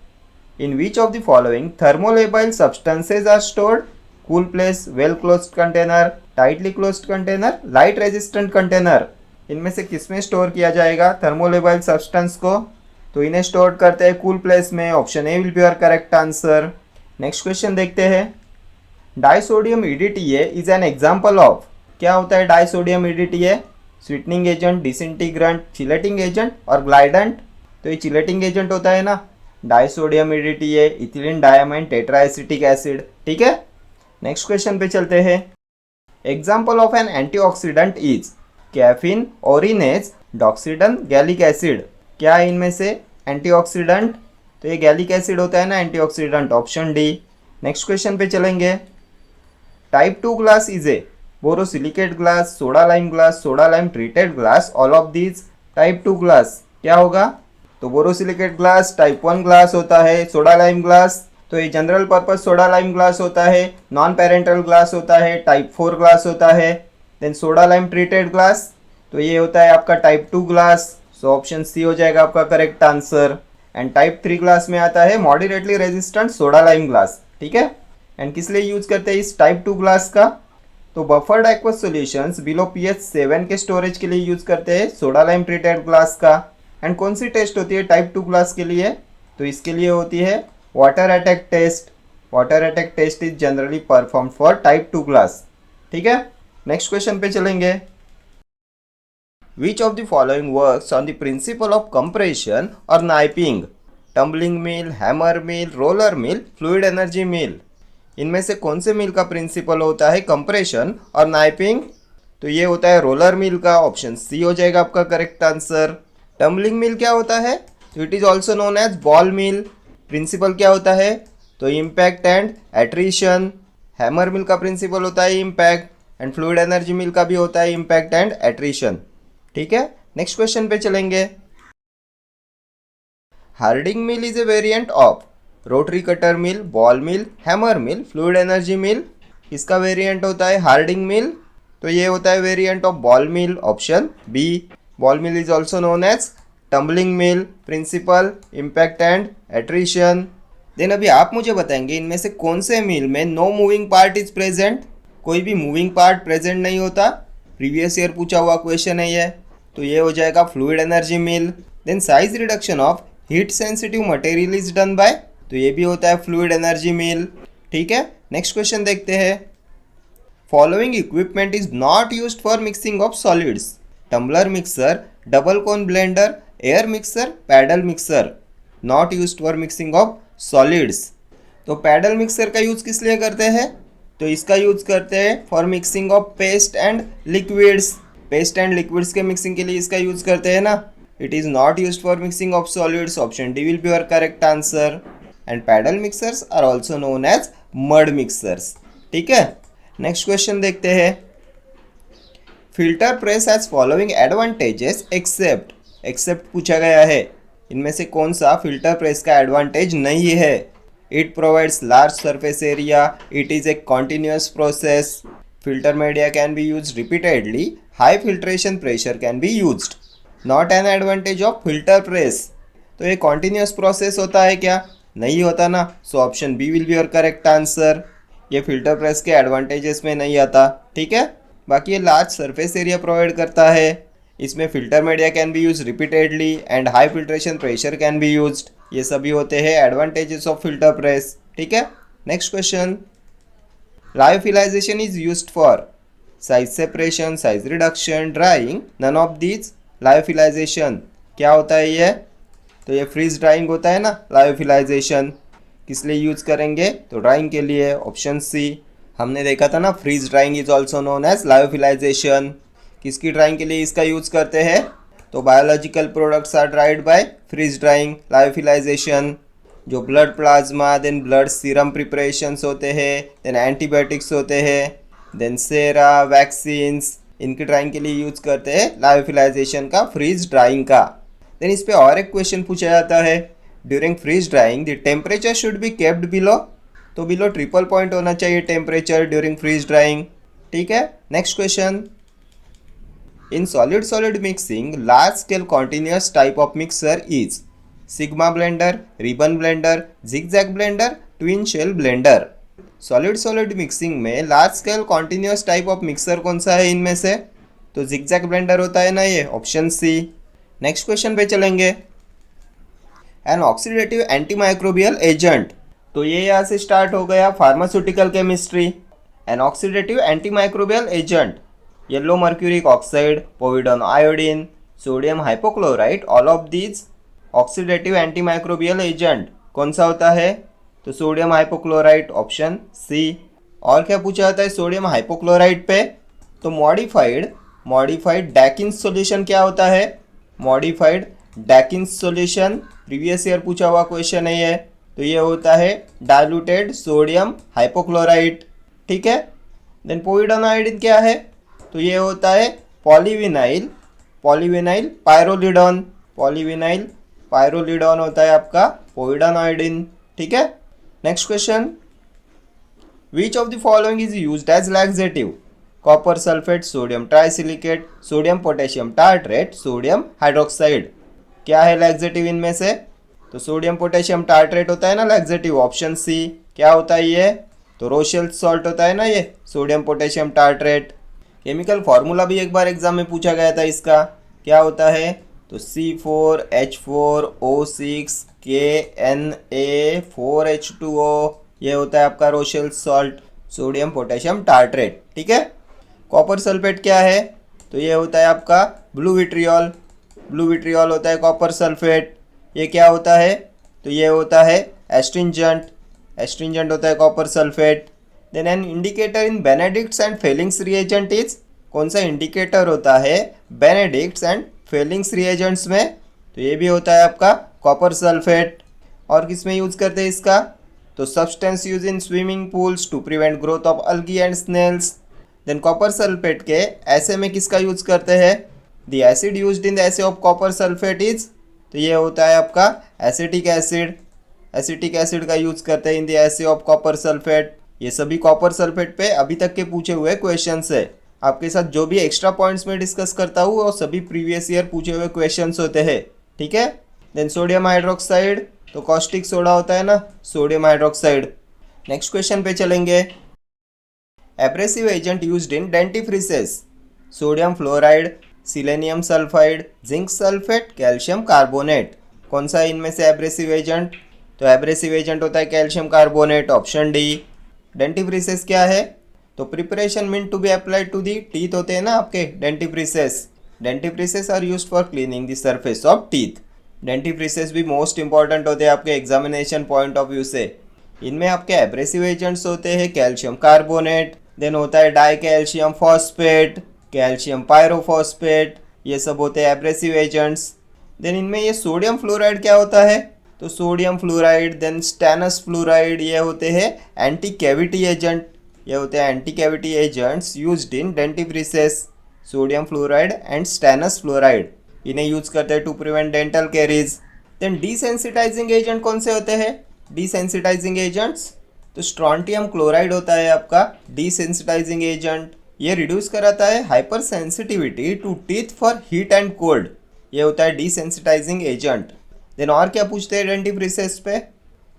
Speaker 1: In which of the following thermolabile substances are stored? Cool place, well closed container, tightly closed container, light resistant container. इनमें से किसमें स्टोर किया जाएगा थर्मोलेबाइल सब्सटेंस को? तो इन्हें स्टोर करते हैं कूल प्लेस में, option A will be your correct answer. Next question देखते हैं। Disodium EDTA is an example of, क्या होता है disodium EDTA? Sweetening agent, disintegrant, chelating agent और ग्लाइडेंट। तो ये चिलेटिंग एजेंट होता है ना disodium EDTA, ethylene diamine tetraacetic acid. ठीक है, नेक्स्ट क्वेश्चन पे चलते हैं। Example of an antioxidant is caffeine, Orinase, Doxidan, gallic acid. क्या है इनमें से एंटीऑक्सीडेंट? तो ये गैलिक एसिड होता है ना antioxidant, option D. Next question पे चलेंगे। Type 2 glass is a borosilicate glass, soda lime glass, soda lime treated glass, all of these. Type 2 glass क्या होगा? तो बोरोसिलिकेट ग्लास टाइप 1 ग्लास होता है, सोडा लाइम ग्लास तो ये general purpose soda lime glass होता है, नॉन पेरेंटल ग्लास होता है, टाइप 4 ग्लास होता है। Then soda lime treated glass तो ये होता है आपका type 2 glass, so option C हो जाएगा आपका correct answer. And type 3 glass में आता है moderately resistant soda lime glass. ठीक है, एंड किस लिए यूज करते हैं इस टाइप 2 ग्लास का? तो buffered aqueous solutions below pH 7 के स्टोरेज के लिए यूज करते हैं सोडा लाइम ट्रीटेड ग्लास का। एंड कौन सी टेस्ट होती है टाइप 2 ग्लास के लिए? तो इसके लिए होती है water attack test. Water attack test is generally perform for type 2 glass. ठीक है, नेक्स्ट क्वेश्चन पे चलेंगे। Which of the following works on the principle of compression और nipping? Tumbling mill, hammer mill, roller mill, fluid energy mill. इनमें से कौन से मिल का प्रिंसिपल होता है कंप्रेशन और नाइपिंग? तो ये होता है रोलर मिल का, ऑप्शन सी हो जाएगा आपका करेक्ट आंसर। टम्बलिंग मिल क्या होता है? तो it is also known as ball mill. Principle क्या होता है? तो impact and attrition. Hammer mill का प्रिंसिपल होता है impact, and fluid energy mill का भी होता है इम्पैक्ट एंड एट्रीशन। ठीक है, नेक्स्ट क्वेश्चन पे चलेंगे। Hardinge mill is a variant of rotary cutter mill, ball mill, hammer mill, fluid energy mill. इसका वेरिएंट होता है हार्डिंग मिल, तो ये होता है variant of ball mill, option B. Ball mill is also known as tumbling mill, principle, impact and attrition. Then अभी आप मुझे बताएंगे इनमें से कौन से मिल में no moving part is present? कोई भी मूविंग पार्ट प्रेजेंट नहीं होता। प्रीवियस ईयर पूछा हुआ क्वेश्चन है ये, तो ये हो जाएगा fluid energy mill. Then size reduction of heat sensitive material is done by, तो ये भी होता है फ्लूइड एनर्जी मिल। ठीक है, नेक्स्ट क्वेश्चन देखते हैं। Following equipment is not used for mixing of solids? Tumbler mixer, double cone blender, air mixer, paddle mixer. Not used for mixing of solids. तो पैडल मिक्सर का यूज किस लिए करते हैं? तो इसका यूज करते हैं for mixing of paste and liquids. Paste and liquids के मिक्सिंग के लिए इसका यूज करते हैं ना। It is not used for mixing of solids, option D will be your correct answer. And paddle mixers are also known as mud mixers. ठीक है, next question देखते हैं। Filter press has following advantages except. Except पूछा गया है, इनमें से कौन सा फिल्टर प्रेस का एडवांटेज नहीं है? It provides large surface area, it is A continuous process, filter media can be use repeatedly, high filtration pressure can be used. Not an advantage of filter press. तो ये continuous process होता है क्या? नहीं होता ना, so option B will be your correct answer. ये filter press के एडवांटेजेस में नहीं आता। ठीक है, बाकी ये लार्ज सरफेस एरिया प्रोवाइड करता है। इसमें filter media can be use repeatedly and high filtration pressure can be used. ये सभी होते हैं एडवांटेजेस ऑफ फिल्टर प्रेस। ठीक है, next question. Lyophilisation is used for size separation, size reduction, drying, none of these. Lyophilisation क्या होता है ये? तो ये फ्रीज ड्राइंग होता है ना लायोफिलाइजेशन। किस लिए यूज करेंगे? तो ड्राइंग के लिए। ऑप्शन सी हमने देखा था ना, freeze drying is also known as lyophilisation. किसकी ड्राइंग के लिए इसका यूज करते हैं? तो biological products are dried by freeze drying, lyophilisation. जो blood plasma, then blood serum preparations होते हैं, देन एंटीबायोटिक्स होते हैं, देन सेरा, वैक्सीन्स, इनकी ड्राइंग के लिए यूज करते हैं लायोफिलाइजेशन का, फ्रीज ड्राइंग का। देन इस पे और एक क्वेश्चन पूछा जाता है, during freeze drying the temperature should be kept below. तो बिलो ट्रिपल पॉइंट होना चाहिए टेम्परेचर ड्यूरिंग फ्रीज ड्राइंग। ठीक है, next question. In solid solid mixing large scale continuous type of mixer is sigma blender, ribbon blender, zigzag blender, twin shell blender. Solid solid mixing में large scale continuous type of mixer कौन सा है इनमें से? तो zigzag blender होता है ना ये, ऑप्शन सी। नेक्स्ट क्वेश्चन पे चलेंगे। An oxidative antimicrobial agent. तो ये यहाँ से स्टार्ट हो गया pharmaceutical chemistry. An oxidative antimicrobial agent, yellow mercuric oxide, povidone iodine, sodium hypochlorite, all of these oxidative antimicrobial agent कौन सा होता है? तो सोडियम हाइपोक्लोराइट, ऑप्शन सी। और क्या पूछा जाता है सोडियम हाइपोक्लोराइट पे? तो मॉडिफाइड डैकिन्स सॉल्यूशन क्या होता है? मॉडिफाइड डैकिन्स सॉल्यूशन प्रीवियस ईयर पूछा हुआ क्वेश्चन है ये। तो ये होता है डाइल्यूटेड सोडियम हाइपोक्लोराइट। ठीक है, देन पोविडोन आयोडीन क्या है? तो ये होता है पॉलीविनाइल पायरोलिडोन। पॉलीविनाइल पायरोलिडोन होता है आपका पोविडोन आयोडीन। ठीक है, next question. Which of the following is used as laxative? Copper sulphate, sodium trisilicate, sodium potassium tartrate, sodium hydroxide. क्या है लैक्सेटिव इनमें से? तो सोडियम पोटेशियम टार्ट्रेट होता है ना लैक्सेटिव, ऑप्शन सी। क्या होता है ये? तो रोशेल सॉल्ट होता है ना ये, sodium potassium tartrate. Chemical formula भी एक बार एग्जाम में पूछा गया था इसका, क्या होता है? तो C4H4O6KNA4H2O, ये होता है आपका Rochelle salt, sodium potassium tartrate. ठीक है, कॉपर सल्फेट क्या है? तो ये होता है आपका ब्लू विट्रियल होता है कॉपर सल्फेट। ये क्या होता है? तो ये होता है एस्ट्रिंजेंट होता है copper sulphate. Then an indicator in Benedict's and Fehling's reagent is, कौन सा इंडिकेटर होता है बेनेडिक्ट्स एंड फेलिंग्स रिएजेंट्स में? तो ये भी होता है आपका कॉपर सल्फेट। और किस में यूज़ करते हैं इसका? तो substance use in swimming pools to prevent growth of algae and snails. Then copper sulphate के ऐसे में किसका यूज करते हैं? The acid used in the assay of copper sulphate is, तो ये होता है आपका एसिटिक एसिड का यूज करते हैं इन the assay of copper sulphate. ये सभी कॉपर सल्फेट पे अभी तक के पूछे हुए क्वेश्चन है। आपके साथ जो भी एक्स्ट्रा पॉइंट्स में डिस्कस करता हूँ वो सभी प्रीवियस ईयर पूछे हुए क्वेश्चंस होते हैं। ठीक है, देन सोडियम हाइड्रोक्साइड, तो कॉस्टिक सोडा होता है ना, सोडियम हाइड्रोक्साइड। नेक्स्ट क्वेश्चन पे चलेंगे। Abrasive agent used in dentifrices, sodium fluoride, selenium sulphide, zinc sulphate, calcium carbonate. कौन सा इनमें से एब्रेसिव एजेंट? तो एब्रेसिव एजेंट होता है calcium carbonate, option D. Dentifrices क्या है? तो preparation meant to be applied to the teeth होते हैं ना आपके dentifrices are used for cleaning the surface of teeth. Dentifrices भी मोस्ट इंपॉर्टेंट होते हैं आपके एग्जामिनेशन पॉइंट ऑफ व्यू से। इनमें आपके एब्रेसिव एजेंट्स होते हैं कैल्शियम कार्बोनेट, देन होता है die calcium phosphate, calcium pyrophosphate, ये सब होते हैं एब्रेसिव एजेंट्स। देन इनमें ये सोडियम फ्लोराइड क्या होता है? तो sodium fluoride, then stannous fluoride, ये होते हैं एंटी कैविटी एजेंट। ये होते हैं anti cavity agents used in dentifrices, sodium fluoride and stannous fluoride. इन्हें यूज करते हैं to prevent dental caries. Then desensitising agent कौन से होते हैं? डिसेंसिटाइजिंग एजेंट्स, तो स्ट्रॉन्टियम क्लोराइड होता है आपका डिसेंसिटाइजिंग एजेंट। ये रिड्यूस कराता है hypersensitivity to teeth for heat and cold, ये होता है डिसेंसिटाइजिंग एजेंट। देन और क्या पूछते हैं डेंटिफ्रिसेस पे?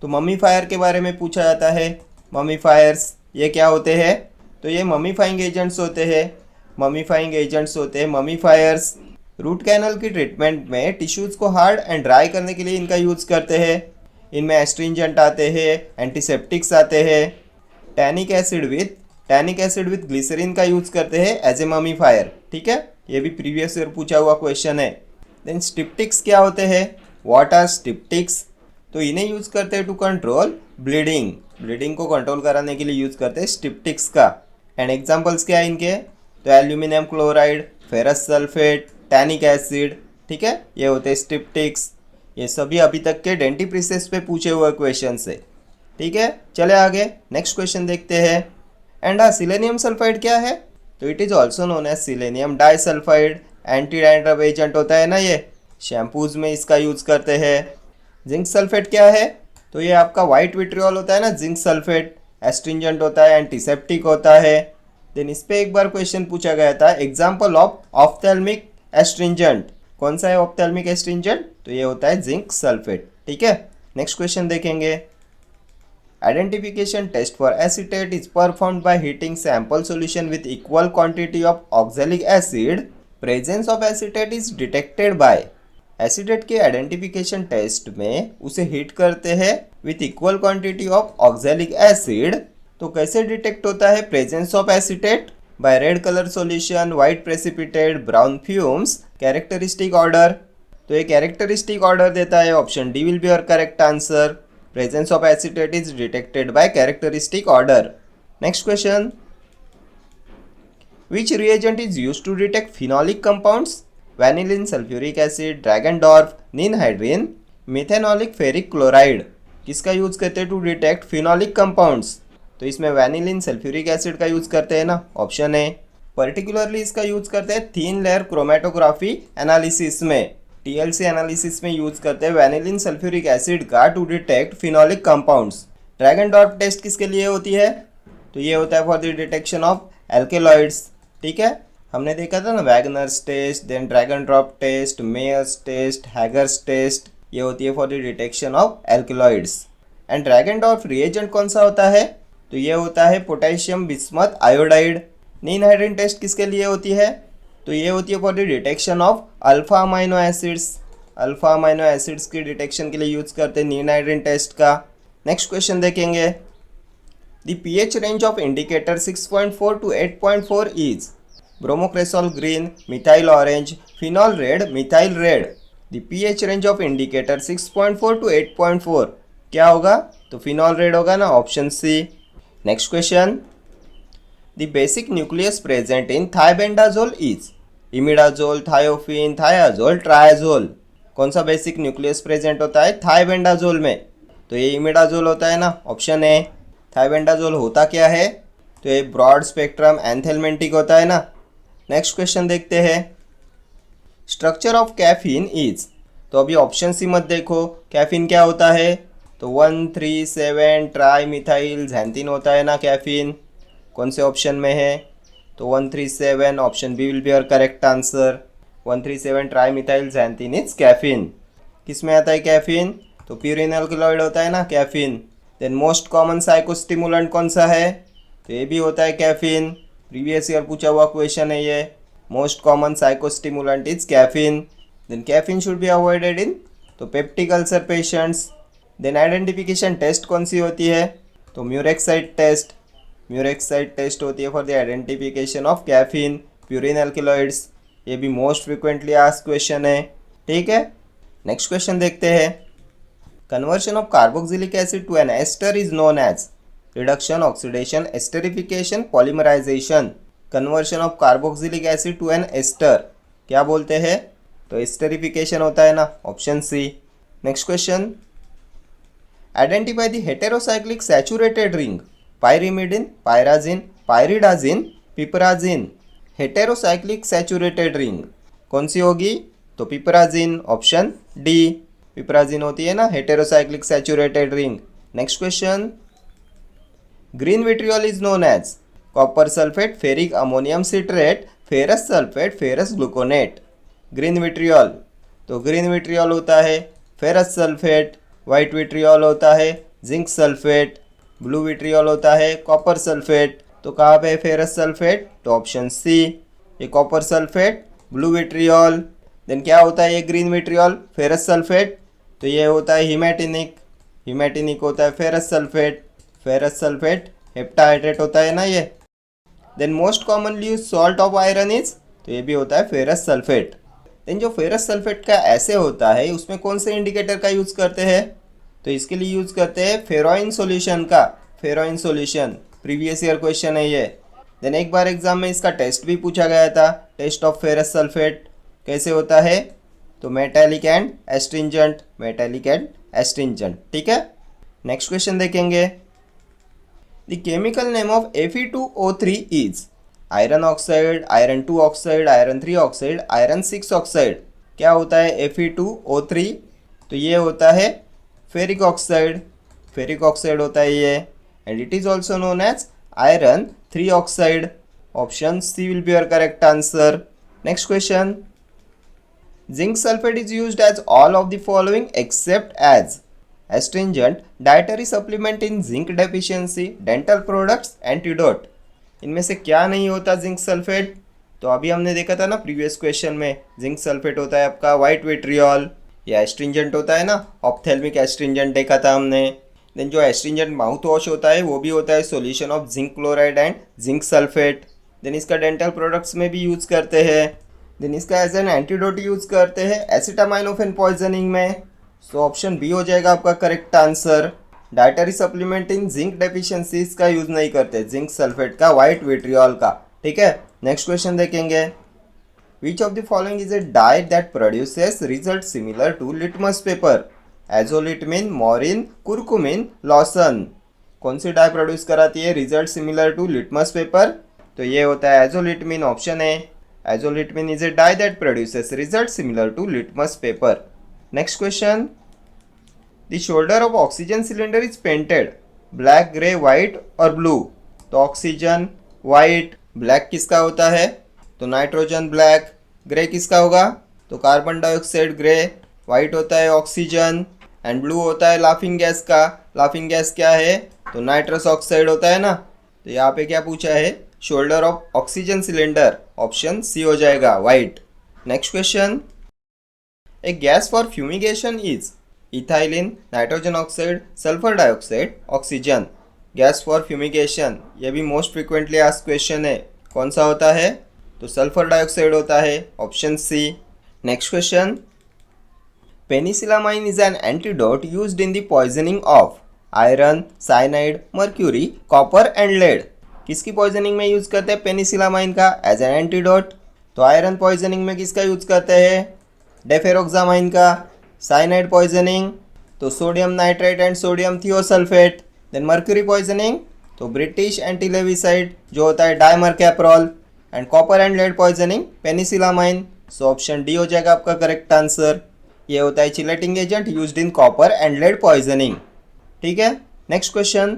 Speaker 1: तो ममीफायर के बारे में पूछा जाता है। ममीफायर्स ये क्या होते हैं? तो ये ममीफाइंग एजेंट्स होते हैं। ममीफाइंग एजेंट्स होते हैं ममीफायर्स। रूट कैनल की ट्रीटमेंट में टिश्यूज को हार्ड एंड ड्राई करने के लिए इनका यूज़ करते हैं। इनमें एस्ट्रिंजेंट आते हैं, एंटीसेप्टिक्स आते हैं। टैनिक एसिड विथ ग्लिसरीन का यूज़ करते हैं एज ए ममीफायर। ठीक है, ये भी प्रीवियस ईयर पूछा हुआ क्वेश्चन है। देन स्टिप्टिक्स क्या होते हैं? What are styptics? तो इन्हें यूज़ करते हैं टू कंट्रोल ब्लीडिंग को कंट्रोल कराने के लिए यूज़ करते हैं स्टिप्टिक्स का। एंड एग्जांपल्स क्या है इनके? तो aluminium chloride, ferrous sulphate, tannic acid. ठीक है, ये होते हैं स्टिप्टिक्स। ये सभी अभी तक के डेंटिप्रिसेस पे पूछे हुए क्वेश्चन है। ठीक है, चले आगे नेक्स्ट क्वेश्चन देखते हैं। एंड सिलेनियम सल्फाइड क्या है? तो it is also known as selenium disulphide. Anti dandruff agent होता है ना, ये शैम्पूज में इसका यूज करते हैं। जिंक सल्फेट क्या है? तो ये आपका वाइट विट्रियोल होता है ना, जिंक सल्फेट एस्ट्रिंजेंट होता है, एंटीसेप्टिक होता है। देन इस पे एक बार क्वेश्चन पूछा गया था, एग्जाम्पल ऑफ ऑफ्थेल्मिक एस्ट्रिंजेंट। कौन सा है ऑफ्थेल्मिक एस्ट्रिंजेंट? तो ये होता है जिंक सल्फेट। ठीक है, नेक्स्ट क्वेश्चन देखेंगे। Identification test for acetate is performed by heating sample solution with equal quantity of oxalic acid. Presence of acetate is detected by. Acetate के आइडेंटिफिकेशन टेस्ट में उसे हीट करते हैं with equal quantity of oxalic acid. तो कैसे detect होता है presence of acetate? By red colour solution, white precipitate, brown fumes, characteristic order. तो ये कैरेक्टरिस्टिक ऑर्डर देता है, option D will be your correct answer. Presence of acetate is detected bye characteristic order. Next question, which reagent is used to detect phenolic compounds? Vanillin sulfuric acid, Dragendorf, ninhydrin, methanolic ferric chloride। किसका use करते हैं to detect phenolic compounds? तो इसमें vanillin sulphuric acid का use करते हैं ना, option है। पर्टिकुलरली इसका यूज करते हैं थिन लेयर क्रोमेटोग्राफी एनालिसिस में, टीएलसी एनालिसिस में यूज करते हैं वैनिलिन सल्फ्यूरिक एसिड का to detect phenolic compounds. Dragendorff test किसके लिए होती है? तो ये होता है for the detection of alkaloids. ठीक है, हमने देखा था ना Wagner's test, then Dragendorff test, Mayer's test, Hager's test. ये होती है for the detection of alkaloids. And Dragendorff reagent कौन सा होता है? तो ये होता है potassium bismuth iodide. Ninhydrin test किसके लिए होती है? तो ये होती है for the detection of alpha amino acids. Alpha amino acids की डिटेक्शन के लिए यूज करते हैं निनहाइड्रिन टेस्ट का। नेक्स्ट क्वेश्चन देखेंगे। The pH range of indicator 6.4 to 8.4 is bromocresol green, methyl orange, phenol red, methyl red। The pH range of indicator 6.4 to 8.4 क्या होगा? तो फिनॉल रेड होगा ना, option C. Next question, The basic nucleus present in thiabendazole is imidazole, thiophin, thiazole, triazole। कौन सा basic nucleus present होता है थाइबेंडाजोल में? तो ये इमिडाजोल होता है ना, ऑप्शन ए। थाइबेंडाजोल होता क्या है? तो ये ब्रॉड स्पेक्ट्रम एंथेलमेंटिक होता है ना। नेक्स्ट क्वेश्चन देखते हैं। Structure of caffeine is. तो अभी ऑप्शन सी मत देखो, कैफीन क्या होता है? तो 137 ट्राई मिथाइल ज़ैंथिन होता है ना कैफीन। कौन से ऑप्शन में है? तो 137, option B will be your correct answer. 137 tri methyl xanthine is caffeine. किस में आता है कैफीन? तो प्यूरिन अल्कलॉइड होता है ना caffeine. Then most common psychostimulant कौन सा है? तो ये भी होता है कैफीन। प्रीवियस ईयर पूछा हुआ क्वेश्चन है ये। Most common psychostimulant is caffeine. Then caffeine should be avoided in तो peptic ulcer patients. Then identification test कौन सी होती है? तो म्यूरेक्साइड टेस्ट। म्यूरेक्साइड टेस्ट होती है for the identification of caffeine, purine alkaloids. ये भी मोस्ट फ्रिक्वेंटली आस्क्ड क्वेश्चन है। ठीक है, नेक्स्ट क्वेश्चन देखते हैं। Conversion of carboxylic acid to an ester is known as reduction, oxidation, esterification, polymerization। Conversion of carboxylic acid to an ester क्या बोलते हैं? तो esterification होता है ना, option C. Next question, identify the heterocyclic saturated ring. Pyrimidine, pyrazine, pyridazine, piperazine. Heterocyclic saturated ring कौन सी होगी? तो पिपराजिन, ऑप्शन डी। पिपराजिन होती है ना heterocyclic saturated ring. Next question, green vitriol is known as copper sulphate, ferric ammonium citrate, ferrous sulphate, ferrous gluconate. Green vitriol, तो green vitriol होता है फेरस सल्फेट। वाइट विट्रियोल होता है जिंक सल्फेट। ब्लू विट्रियोल होता है copper sulphate. तो कहाँ पे फेरस सल्फेट? तो ऑप्शन सी। ये copper sulphate, blue vitriol. Then क्या होता है ये ग्रीन विट्रियल, फेरस सल्फेट, तो ये होता है हिमैटिनिक, हिमैटिनिक होता है ferrous sulphate, ferrous sulphate heptahydrate होता है ना ये। Then most commonly use salt of iron is, तो ये भी होता है फेरस सल्फेट। देन जो फेरस सल्फेट का ऐसे होता है उसमें कौन से इंडिकेटर का यूज़ करते हैं, तो इसके लिए यूज़ करते हैं फेरोइन सॉल्यूशन का, फेरोइन सॉल्यूशन, प्रीवियस ईयर क्वेश्चन है ये। देन एक बार एग्जाम में इसका टेस्ट भी पूछा गया था, टेस्ट ऑफ फेरस सल्फेट कैसे होता है, तो metallic and astringent, metallic and astringent, ठीक है। नेक्स्ट क्वेश्चन देखेंगे। The chemical name of Fe2O3 is iron oxide, iron 2 oxide, iron 3 oxide, iron 6 oxide. क्या होता है Fe2O3, तो ये होता है फेरिक ऑक्साइड, फेरिक ऑक्साइड होता है ये। And it is also known as iron 3 oxide, option C will be your correct answer. Next question. Zinc sulphate is used as all of the following except as astringent, dietary supplement in zinc deficiency, dental products, antidote। इनमें से क्या नहीं होता zinc sulphate, तो अभी हमने देखा था ना प्रीवियस क्वेश्चन में, जिंक सल्फेट होता है आपका वाइट विट्रियल, या एस्ट्रिंजेंट होता है ना, ऑप्थेल्मिक एस्ट्रिंजेंट देखा था हमने। देन जो एस्ट्रिंजेंट माउथ वॉश होता है वो भी होता है solution of zinc chloride and zinc sulphate. Then इसका डेंटल प्रोडक्ट्स में भी यूज़ करते हैं। देन इसका एज एन एंटीडोट यूज़ करते हैं एसिटामाइनोफेन पॉइजनिंग में, सो ऑप्शन बी हो जाएगा आपका correct answer. Dietary supplement in zinc deficiencies का यूज नहीं करते, जिंक सल्फेट का, वाइट विट्रियल का, ठीक है। नेक्स्ट क्वेश्चन देखेंगे। Which of the following is a dye that produces result similar to litmus paper, azolitmin, morin, curcumin, lawsone. कौन सी डाई प्रोड्यूस कराती है result similar to litmus paper, तो ये होता है एजोलिटमिन, ऑप्शन है। Azolitmin is a dye that produces result similar to litmus paper. Next question. The shoulder of oxygen cylinder is painted black, gray, white और blue। तो oxygen white, black किसका होता है, तो नाइट्रोजन ब्लैक, ग्रे किसका होगा, तो कार्बन डाइऑक्साइड ग्रे, वाइट होता है ऑक्सीजन, एंड ब्लू होता है लाफिंग गैस का। लाफिंग गैस क्या है, तो नाइट्रस ऑक्साइड होता है ना। तो यहाँ पे क्या पूछा है, shoulder of oxygen cylinder, option C हो जाएगा white. Next question. A gas for fumigation is ethylene, nitrogen oxide, sulfur dioxide, oxygen। Gas for fumigation, ये भी मोस्ट फ्रिक्वेंटली आस्क्ड क्वेश्चन है, कौन सा होता है, तो सल्फर डाइऑक्साइड होता है, option C. Next question. Penicillamine is an antidote used in the poisoning of iron, cyanide, mercury, copper and lead. किसकी पॉइजनिंग में यूज करते हैं पेनिसिलामाइन का एज एन एंटीडोट, तो आयरन पॉइजनिंग में किसका यूज करते हैं, डेफेरोक्सामाइन का। साइनाइड पॉइजनिंग, तो sodium nitrite and sodium thiosulphate. Then mercury poisoning, तो ब्रिटिश एंटीलेविसाइड जो होता है dimercaprol. And copper and lead poisoning penicillamine, so option D हो जाएगा आपका करेक्ट आंसर। ये होता है chelating agent used in copper and lead poisoning, ठीक है। Next question.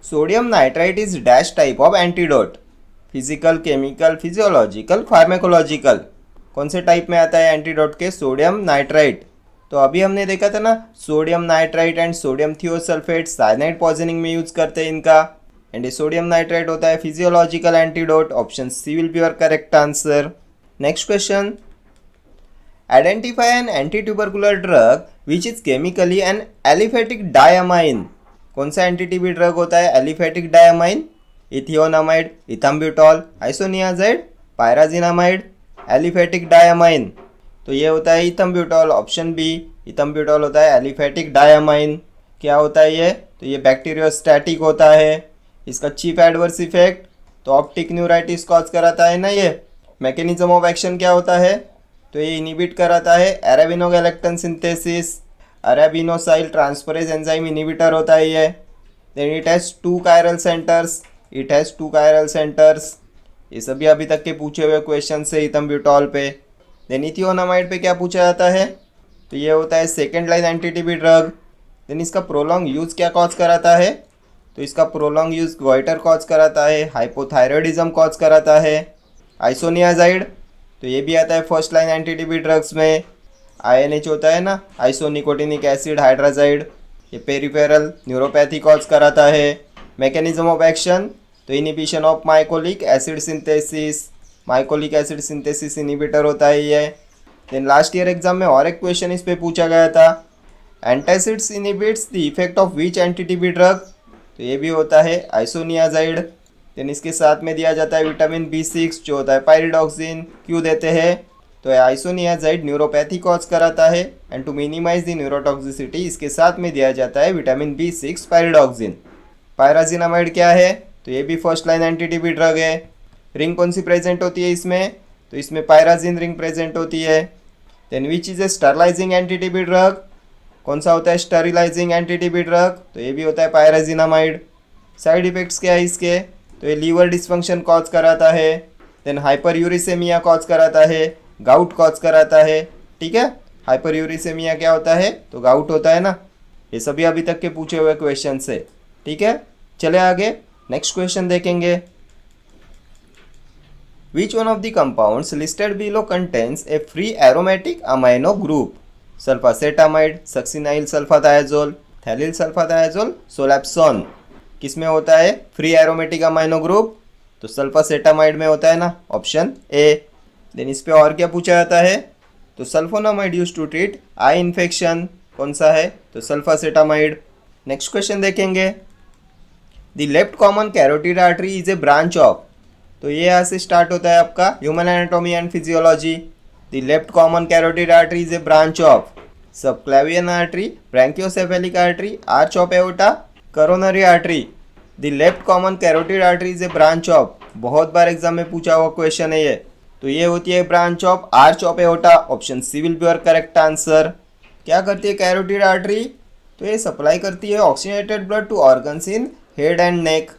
Speaker 1: Sodium nitrite is dash type of antidote, physical, chemical, physiological, pharmacological. कौन से टाइप में आता है एंटीडोट के, सोडियम नाइट्राइट। तो अभी हमने देखा था ना, sodium nitrite and sodium thiosulphate cyanide poisoning में यूज करते हैं इनका। एंड ये सोडियम नाइट्राइट होता है physiological antidote, option C will be your correct answer. Next question. Identify an anti tubercular drug which is chemically an aliphatic diamine. कौन सा anti TB drug होता है aliphatic diamine, ethionamide, ethambutol, isoniazid, pyrazinamide, aliphatic diamine. तो ये होता है ethambutol, option B, ethambutol होता है एलिफेटिक डायमाइन। क्या होता है ये, तो ये बैक्टीरियोस्टैटिक होता है। इसका चीफ एडवर्स इफेक्ट, तो ऑप्टिक न्यूराइटिस कॉज कराता है ना ये। मैकेनिज्म ऑफ एक्शन क्या होता है, तो ये इनिबिट कराता है arabinogalactan synthesis, arabinosyl transferase enzyme inhibitor होता है ये। Then it has 2 chiral centres, it has 2 chiral centres. ये सभी अभी तक के पूछे हुए क्वेश्चन से इथाम्ब्यूटॉल पे। देन इथियोनामाइड पे क्या पूछा जाता है, तो ये होता है second line anti TB drug. Then इसका प्रोलॉन्ग यूज़ क्या कॉज कराता है, तो इसका प्रोलॉन्ग यूज़ गोइटर कॉज कराता है, हाइपोथायरॉयडिज्म कॉज कराता है। आइसोनियाजाइड, तो ये भी आता है first line anti TB drugs में। INH होता है ना, आइसोनिकोटिनिक एसिड हाइड्राजाइड, ये पेरिफेरल न्यूरोपैथी कॉज कराता है। मैकेनिज्म ऑफ एक्शन, तो inhibition of mycolic acid synthesis inhibitor होता है ये। देन लास्ट ईयर एग्जाम में और एक क्वेश्चन इस पे पूछा गया था, antacids inhibits the effect of which anti TB drug, तो ये भी होता है आइसोनियाजाइड। देन इसके साथ में दिया जाता है विटामिन B6 जो होता है पायरिडॉक्सिन। क्यों देते हैं, तो आइसोनियाजाइड न्यूरोपैथी कॉज कराता है, and to minimise the neurotoxicity इसके साथ में दिया जाता है विटामिन B6 पायरिडॉक्सिन। पायराजिनामाइड क्या है, तो ये भी फर्स्ट लाइन एंटीटीबी ड्रग है। रिंग कौन सी प्रेजेंट होती है इसमें, तो इसमें पायराजिन रिंग प्रेजेंट होती है। Then which is a sterilising anti TB drug, कौन सा होता है स्टरिलाइजिंग एंटीटीबी ड्रग, तो ये भी होता है पायराजिनामाइड। साइड इफेक्ट्स क्या है इसके, तो ये लीवर डिस्फंक्शन कॉज कराता है, देन हाइपर यूरिसेमिया कॉज कराता है, गाउट कॉज कराता है। ठीक है, हाइपर यूरिसेमिया क्या होता है, तो गाउट होता है ना। ये सभी अभी तक के पूछे हुए क्वेश्चन से। ठीक है, चले आगे नेक्स्ट क्वेश्चन देखेंगे। Which one of the compounds listed below contains a free aromatic amino group, sulfacetamide, succinyl sulfathiazole, phthalyl sulfathiazole, solapsone. किस में होता है फ्री एरोमेटिक अमाइनो ग्रुप, तो सल्फासेटामाइड में होता है ना, ऑप्शन ए। देन इस पे और क्या पूछा जाता है, तो sulfonamide use to treat eye infection, कौन सा है, तो सल्फासेटामाइड। नेक्स्ट क्वेश्चन देखेंगे, the left common carotid artery is a branch of, तो ये यहाँ से स्टार्ट होता है आपका human anatomy and physiology. The left common carotid artery is a branch of subclavian artery, brachiocephalic artery, arch of aorta, coronary artery. The left common carotid artery is a branch of, बहुत बार exam में पूछा हुआ question है ये, तो ये होती है branch of arch of aorta, option C will be your correct answer. क्या करती है कैरोटिड आर्टरी, तो ये सप्लाई करती है oxygenated blood to organs in head and neck.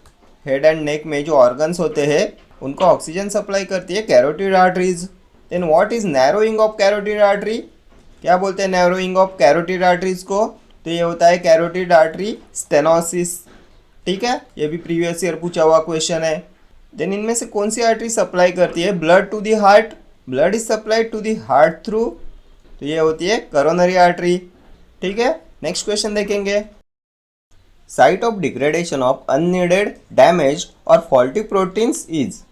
Speaker 1: Head and neck में जो ऑर्गन्स होते हैं उनको ऑक्सीजन सप्लाई करती है carotid arteries. Then what is narrowing of carotid artery, क्या बोलते हैं नैरोइंग ऑफ कैरोटिड आर्टरीज को, तो ये होता है कैरोटिड आर्टरी स्टेनोसिस। ठीक है, ये भी प्रीवियस ईयर पूछा हुआ क्वेश्चन है। देन इनमें से कौन सी आर्टरी सप्लाई करती है blood to the heart, blood is supplied to the heart through, तो ये होती है करोनरी आर्टरी। ठीक है, नेक्स्ट क्वेश्चन देखेंगे, site of degradation of unneeded, damaged और faulty proteins is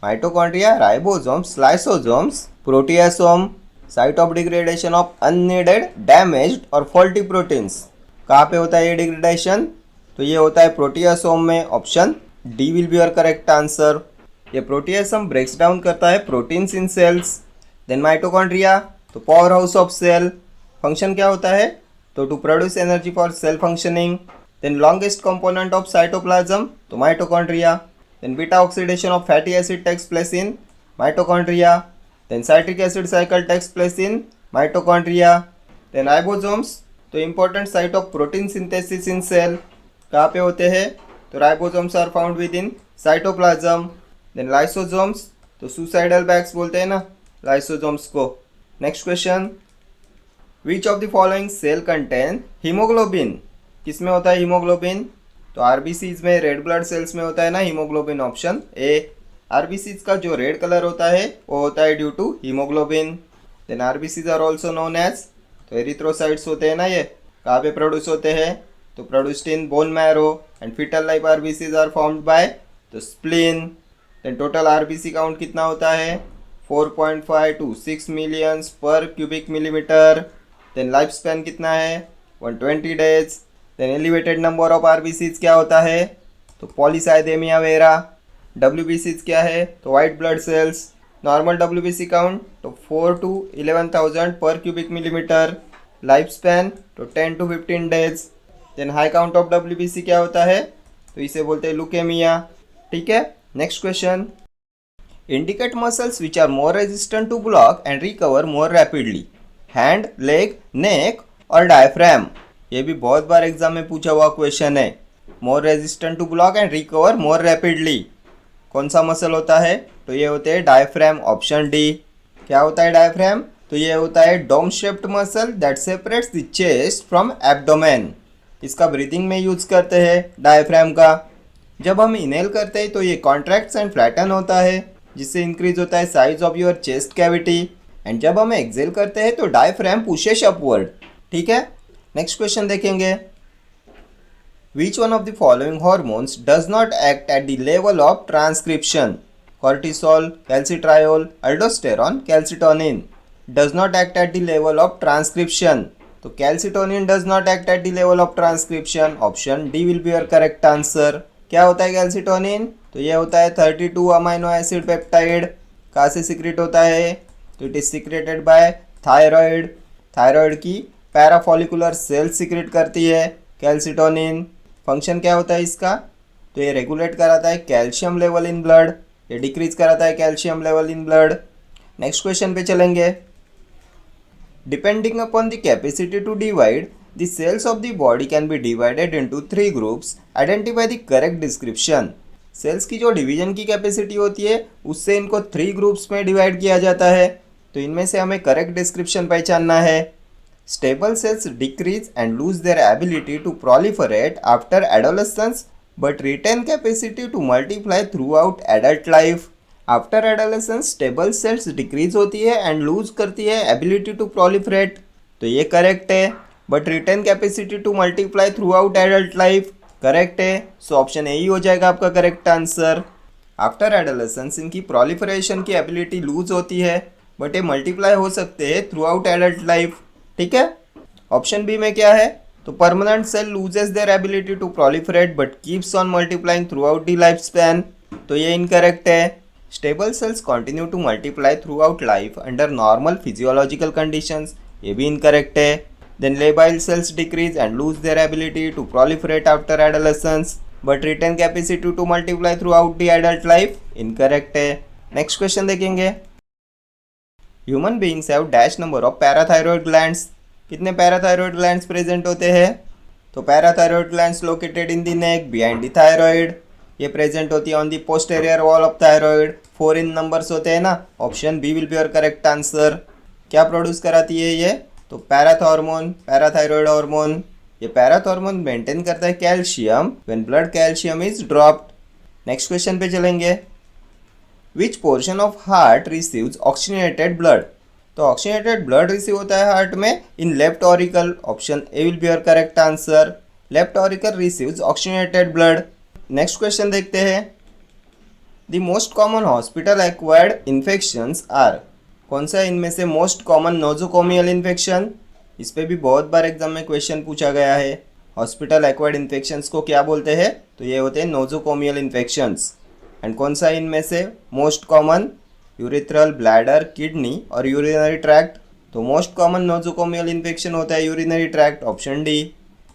Speaker 1: mitochondria, ribosomes, lysosomes, proteasome. Site of degradation of unneeded, damaged और faulty proteins, कहाँ पे होता है ये डिग्रेडेशन, तो ये होता है प्रोटियासोम में, option D will be your correct answer. ये प्रोटियासोम ब्रेक्स डाउन करता है proteins in cells. Then mitochondria, तो power house of cell, function क्या होता है, तो to produce energy for cell functioning. Then longest component of cytoplasm, तो mitochondria. Then beta oxidation of fatty acid takes place in mitochondria. Then citric acid cycle takes place in mitochondria. Then ribosomes, तो important site of protein synthesis in cell, कहाँ पे होते हैं, तो ribosomes are found within cytoplasm. Then lysosomes, तो suicidal bags बोलते हैं ना लाइसोसोम्स को। Next question, which of the following cell contain haemoglobin, किस में होता है हीमोग्लोबिन, तो आरबीसीज में, रेड ब्लड सेल्स में होता है ना हीमोग्लोबिन, ऑप्शन ए। आरबीसीज का जो रेड कलर होता है वो होता है due to haemoglobin. Then RBCs are also known as, तो एरिथ्रोसाइट्स होते हैं ना, ये कहाँ पे प्रोड्यूस होते हैं, तो produced in bone marrow. And foetal life RBCs are formed by the spleen. Then total RBC count कितना होता है, 4.5 to 6 millions per cubic millimetre. Then life span कितना है, 120 days. Then elevated number of RBCs क्या होता है, तो polycythaemia vera. डब्ल्यूबीसीज क्या है, तो white blood sales. Normal WBC count तो 4 to 11,000 पर क्यूबिक मिलीमीटर। लाइफ स्पैन तो 10 to 15 days. Then high count of WBC क्या होता है, तो इसे बोलते हैं लुकेमिया। ठीक है, next question, indicate muscles which are more resistant to block and recover more rapidly, hand, leg, neck और डायफ्राम। ये भी बहुत बार एग्जाम में पूछा हुआ क्वेश्चन है। More resistant to block and recover more rapidly, कौन सा मसल होता है, तो ये होते हैं डायफ्राम, ऑप्शन डी। क्या होता है डायफ्राम, तो ये होता है dome shaped muscle that separates the chest from abdomen. इसका ब्रीदिंग में यूज करते हैं डायफ्राम का। जब हम इनहेल करते हैं तो ये कॉन्ट्रैक्ट्स एंड फ्लैटन होता है, जिससे इंक्रीज होता है size of your chest cavity. And जब हम एक्सेल करते हैं तो डायफ्राम पुशेस अपवर्ड। ठीक है, नेक्स्ट क्वेश्चन देखेंगे, Which one of the following hormones does not act at the level of transcription? Cortisol, calcitriol, aldosterone, calcitonin. Does not act at the level of transcription. तो calcitonin does not act at the level of transcription. Option D will be your correct answer. क्या होता है calcitonin? तो ये होता है 32 amino acid peptide. कहाँ से सिक्रेट होता है? तो it is secreted by thyroid. Thyroid की पैराफॉलिकुलर सेल्स सिक्रेट करती है कैल्सिटोनिन. फंक्शन क्या होता है इसका? तो ये रेगुलेट कराता है कैल्शियम लेवल इन ब्लड. ये डिक्रीज कराता है calcium level in blood. Next question पे चलेंगे. Depending upon the capacity to divide the cells of the body can be divided into 3 groups. Identify the correct description. Cells की जो division की capacity होती है उससे इनको 3 ग्रुप्स में डिवाइड किया जाता है. तो इनमें से हमें करेक्ट डिस्क्रिप्शन पहचानना है. Stable cells decrease and lose their ability to proliferate after adolescence but retain capacity to multiply throughout adult life. After adolescence, stable cells decrease होती है and lose करती है ability to proliferate. तो ये correct है. But retain capacity to multiply throughout adult life correct है. So option A ही हो जाएगा आपका करेक्ट आंसर. आफ्टर एडोलेसेंस इनकी proliferation की एबिलिटी लूज होती है बट ये मल्टीप्लाई हो सकते हैं थ्रू आउट एडल्ट लाइफ. ठीक है. ऑप्शन बी में क्या है? तो permanent cell loses their ability to proliferate but keeps on multiplying throughout the life span. तो ये इनकरेक्ट है. Stable cells continue to multiply throughout life under normal physiological conditions. ये भी incorrect है. Then labile cells decrease and lose their ability to proliferate after adolescence but retain capacity to multiply throughout the adult life. Incorrect है. Next question देखेंगे. Human beings have dash number of parathyroid glands. कितने parathyroid glands present होते हैं? तो parathyroid glands located in the neck behind the thyroid. ये present होती है on the posterior wall of thyroid. 4 in numbers होते हैं ना. Option B will be your correct answer. क्या प्रोड्यूस कराती है ये? तो पैराथॉर्मोन, पैराथायरॉयड हार्मोन. ये पैराथॉर्मोन मेंटेन करता है calcium when blood calcium is dropped. Next question पे चलेंगे. Which portion of heart receives oxygenated blood. तो ऑक्सीजनेटेड ब्लड रिसीव होता है हार्ट में in left auricle. Option A will be your correct answer. Left auricle receives oxygenated blood. Next question देखते हैं. The most common hospital acquired infections are. कौन सा इनमें से मोस्ट कॉमन नोजोकोमियल इन्फेक्शन? इस पे भी बहुत बार एग्जाम में क्वेश्चन पूछा गया है. हॉस्पिटल एक्वायर्ड इन्फेक्शंस को क्या बोलते हैं? तो ये होते हैं नोजोकोमियल इन्फेक्शंस. एंड कौन सा इनमें से most common? Urethral, bladder, kidney और यूरिनरी ट्रैक्ट. तो मोस्ट कॉमन नोजोकोमियल इन्फेक्शन होता है urinary tract. Option D.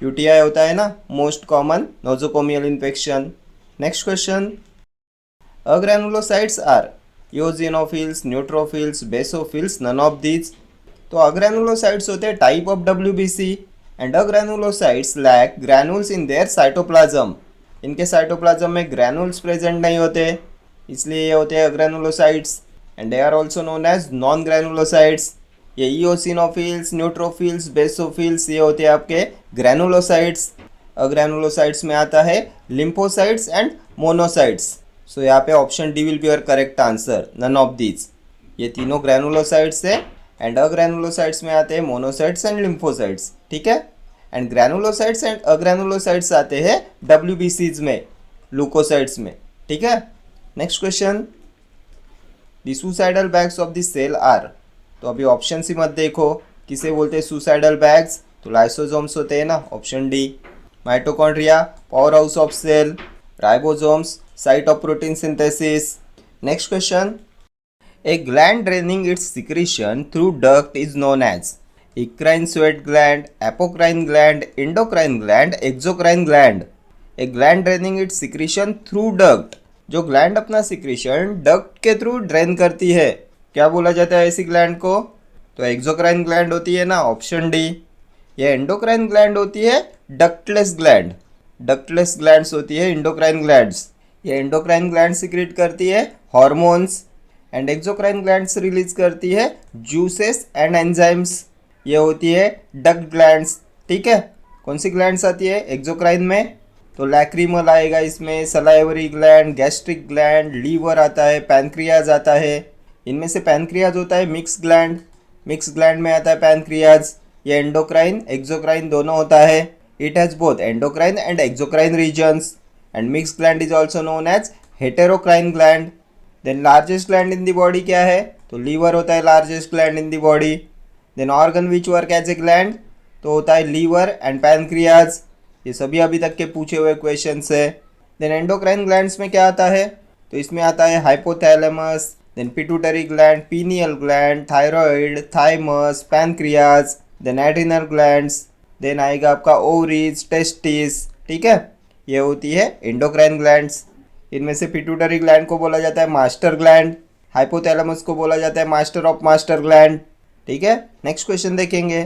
Speaker 1: UTI होता है ना most common nosocomial infection. Next question. Agranulocytes are eosinophils, neutrophils, basophils, none of these. तो अग्रेनुलोसाइट्स होते हैं type of WBC and agranulocytes lack granules in their cytoplasm. इनके cytoplasm में granules present नहीं होते इसलिए ये होते हैं agranulocytes. And they are also known as non granulocytes. ये ईओसिनोफिल्स, न्यूट्रोफिल्स, बेसोफिल्स ये होते हैं आपके ग्रैनुलोसाइट्स. अग्रेनुलोसाइट्स में आता है लिम्फोसाइट्स एंड मोनोसाइट्स. सो यहाँ पे option D will be your correct answer. None of these. ये तीनों ग्रैनुलोसाइट्स है एंड अग्रैनुलोसाइट्स में आते हैं मोनोसाइट्स एंड लिम्फोसाइट्स. ठीक है. एंड ग्रैनुलोसाइट्स एंड अग्रैनुलोसाइट्स आते हैं WBCs में, लुकोसाइट्स में. ठीक है. Next question. The suicidal bags of the cell are. तो अभी ऑप्शन ही मत देखो. किसे बोलते हैं सुसाइडल बैग्स? तो लाइसोसोम्स होते हैं ना. Option D. Mitochondria, power house of cell, ribosomes, site of protein synthesis. Next question. A gland draining its secretion through duct is known as eccrine sweat gland, apocrine gland, endocrine gland, exocrine gland. A gland draining its secretion through duct. जो gland अपना secretion duct के थ्रू drain करती है क्या बोला जाता है ऐसी ग्लैंड को? तो एक्सोक्राइन ग्लैंड होती है ना. Option D. ये एंडोक्राइन ग्लैंड होती है डक्टलेस ग्लैंड. डक्टलेस ग्लैंड्स होती है इंडोक्राइन ग्लैंड्स. ये एंडोक्राइन ग्लैंड सिक्रेट करती है hormones and exocrine glands release करती है जूसेस एंड एंजाइम्स. ये होती है डक्ट ग्लैंड्स. ठीक है. कौन सी ग्लैंड्स आती है एक्सोक्राइन में? तो लैक्रिमल आएगा इसमें, salivary gland, gastric gland, liver आता है, पैनक्रियाज आता है. इनमें से पैनक्रियाज होता है मिक्स ग्लैंड. मिक्स ग्लैंड में आता है पैनक्रियाज. ये एंडोक्राइन एक्सोक्राइन दोनों होता है. It has both endocrine and exocrine regions. And mixed gland is also known as heterocrine gland. Then largest gland in the body क्या है? तो लीवर होता है largest gland in the body. Then organ which work as a gland, तो होता है liver and pancreas. ये सभी अभी तक के पूछे हुए क्वेश्चन है. देन एंडोक्राइन ग्लैंड्स में क्या आता है? तो इसमें आता है hypothalamus, then pituitary gland, pineal gland, thyroid, thymus, pancreas, then adrenal glands, then आएगा आपका ओवरीज, टेस्टिस. ठीक है, ये होती है एंडोक्राइन ग्लैंड्स. इनमें से पिट्यूटरी ग्लैंड को बोला जाता है मास्टर ग्लैंड, हाइपोथैलेमस को बोला जाता है मास्टर ऑफ मास्टर ग्लैंड. ठीक है, नेक्स्ट क्वेश्चन देखेंगे.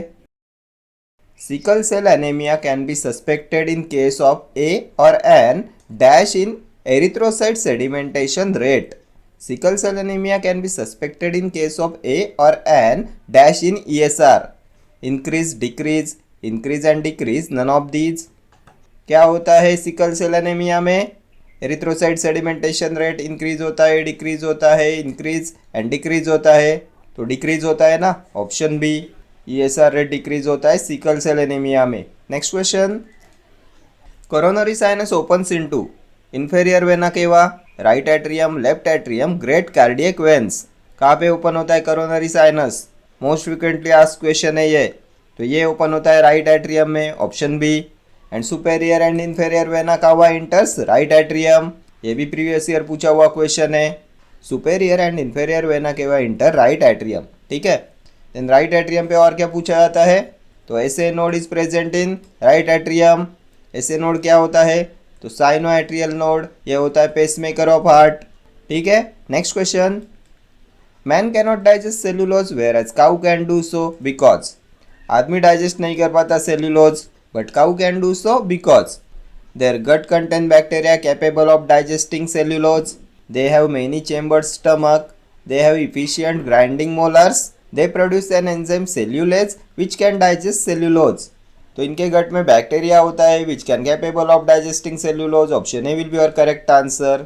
Speaker 1: Sickle cell anaemia can be suspected in case of a और an dash in erythrocyte sedimentation rate. Sickle cell anaemia can be suspected in case of a और an dash in ESR. Increase, decrease, increase and decrease, none of these. क्या होता है sickle cell anaemia में? Erythrocyte sedimentation rate increase होता है, decrease होता है, increase and decrease होता है. तो डिक्रीज होता है ना, option B. ESR rate decrease होता है सिकल सेल एनीमिया में. Next question. Coronary sinus opens into inferior vena cava, right atrium, left atrium, great cardiac veins. कहाँ पे ओपन होता है coronary sinus? Most frequently asked question है ये. तो ये ओपन होता है राइट एट्रियम में, option B. And superior and inferior vena cava enters right atrium. ये भी प्रीवियस ईयर पूछा हुआ क्वेश्चन है. सुपेरियर एंड इंफेरियर वेना केवा इंटर राइट एट्रियम. ठीक है, देन राइट एट्रियम पे और क्या पूछा जाता है? तो ऐसे node is present in right atrium. ऐसे नोड क्या होता है? तो साइनो एट्रियल नोड. ये होता है पेसमेकर ऑफ हार्ट. ठीक है, next question. Man cannot digest cellulose whereas cow can do so because. आदमी डाइजेस्ट नहीं कर पाता cellulose, but cow can do so because their gut contain bacteria capable of digesting cellulose. They have many chambered stomach. They have efficient grinding molars. They produce an enzyme cellulase which can digest cellulose. तो इनके गट में bacteria होता है which can capable of digesting cellulose. Option A will be your correct answer.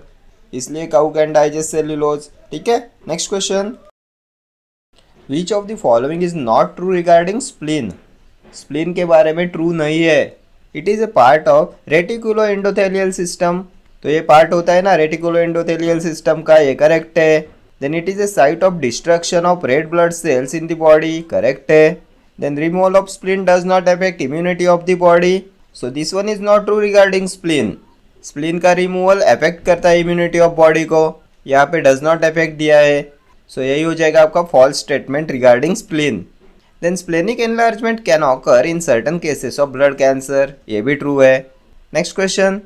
Speaker 1: इसलिए cow can digest cellulose. ठीक है, next question. Which of the following is not true regarding spleen? Spleen के बारे में ट्रू नहीं है. It is a part of reticuloendothelial system. तो ये पार्ट होता है ना रेटिकुलो एंडोथेलियल सिस्टम का, ये करेक्ट है. Then it is a site of destruction of red blood cells in the body, correct है. Then removal of spleen does not affect immunity of the body. So this one is not true regarding spleen. Spleen का removal affect करता है immunity of body को, यहाँ पे does not affect दिया है. सो यही हो जाएगा आपका false statement regarding spleen. Then splenic enlargement can occur in certain cases of blood cancer, ये भी ट्रू है. Next question.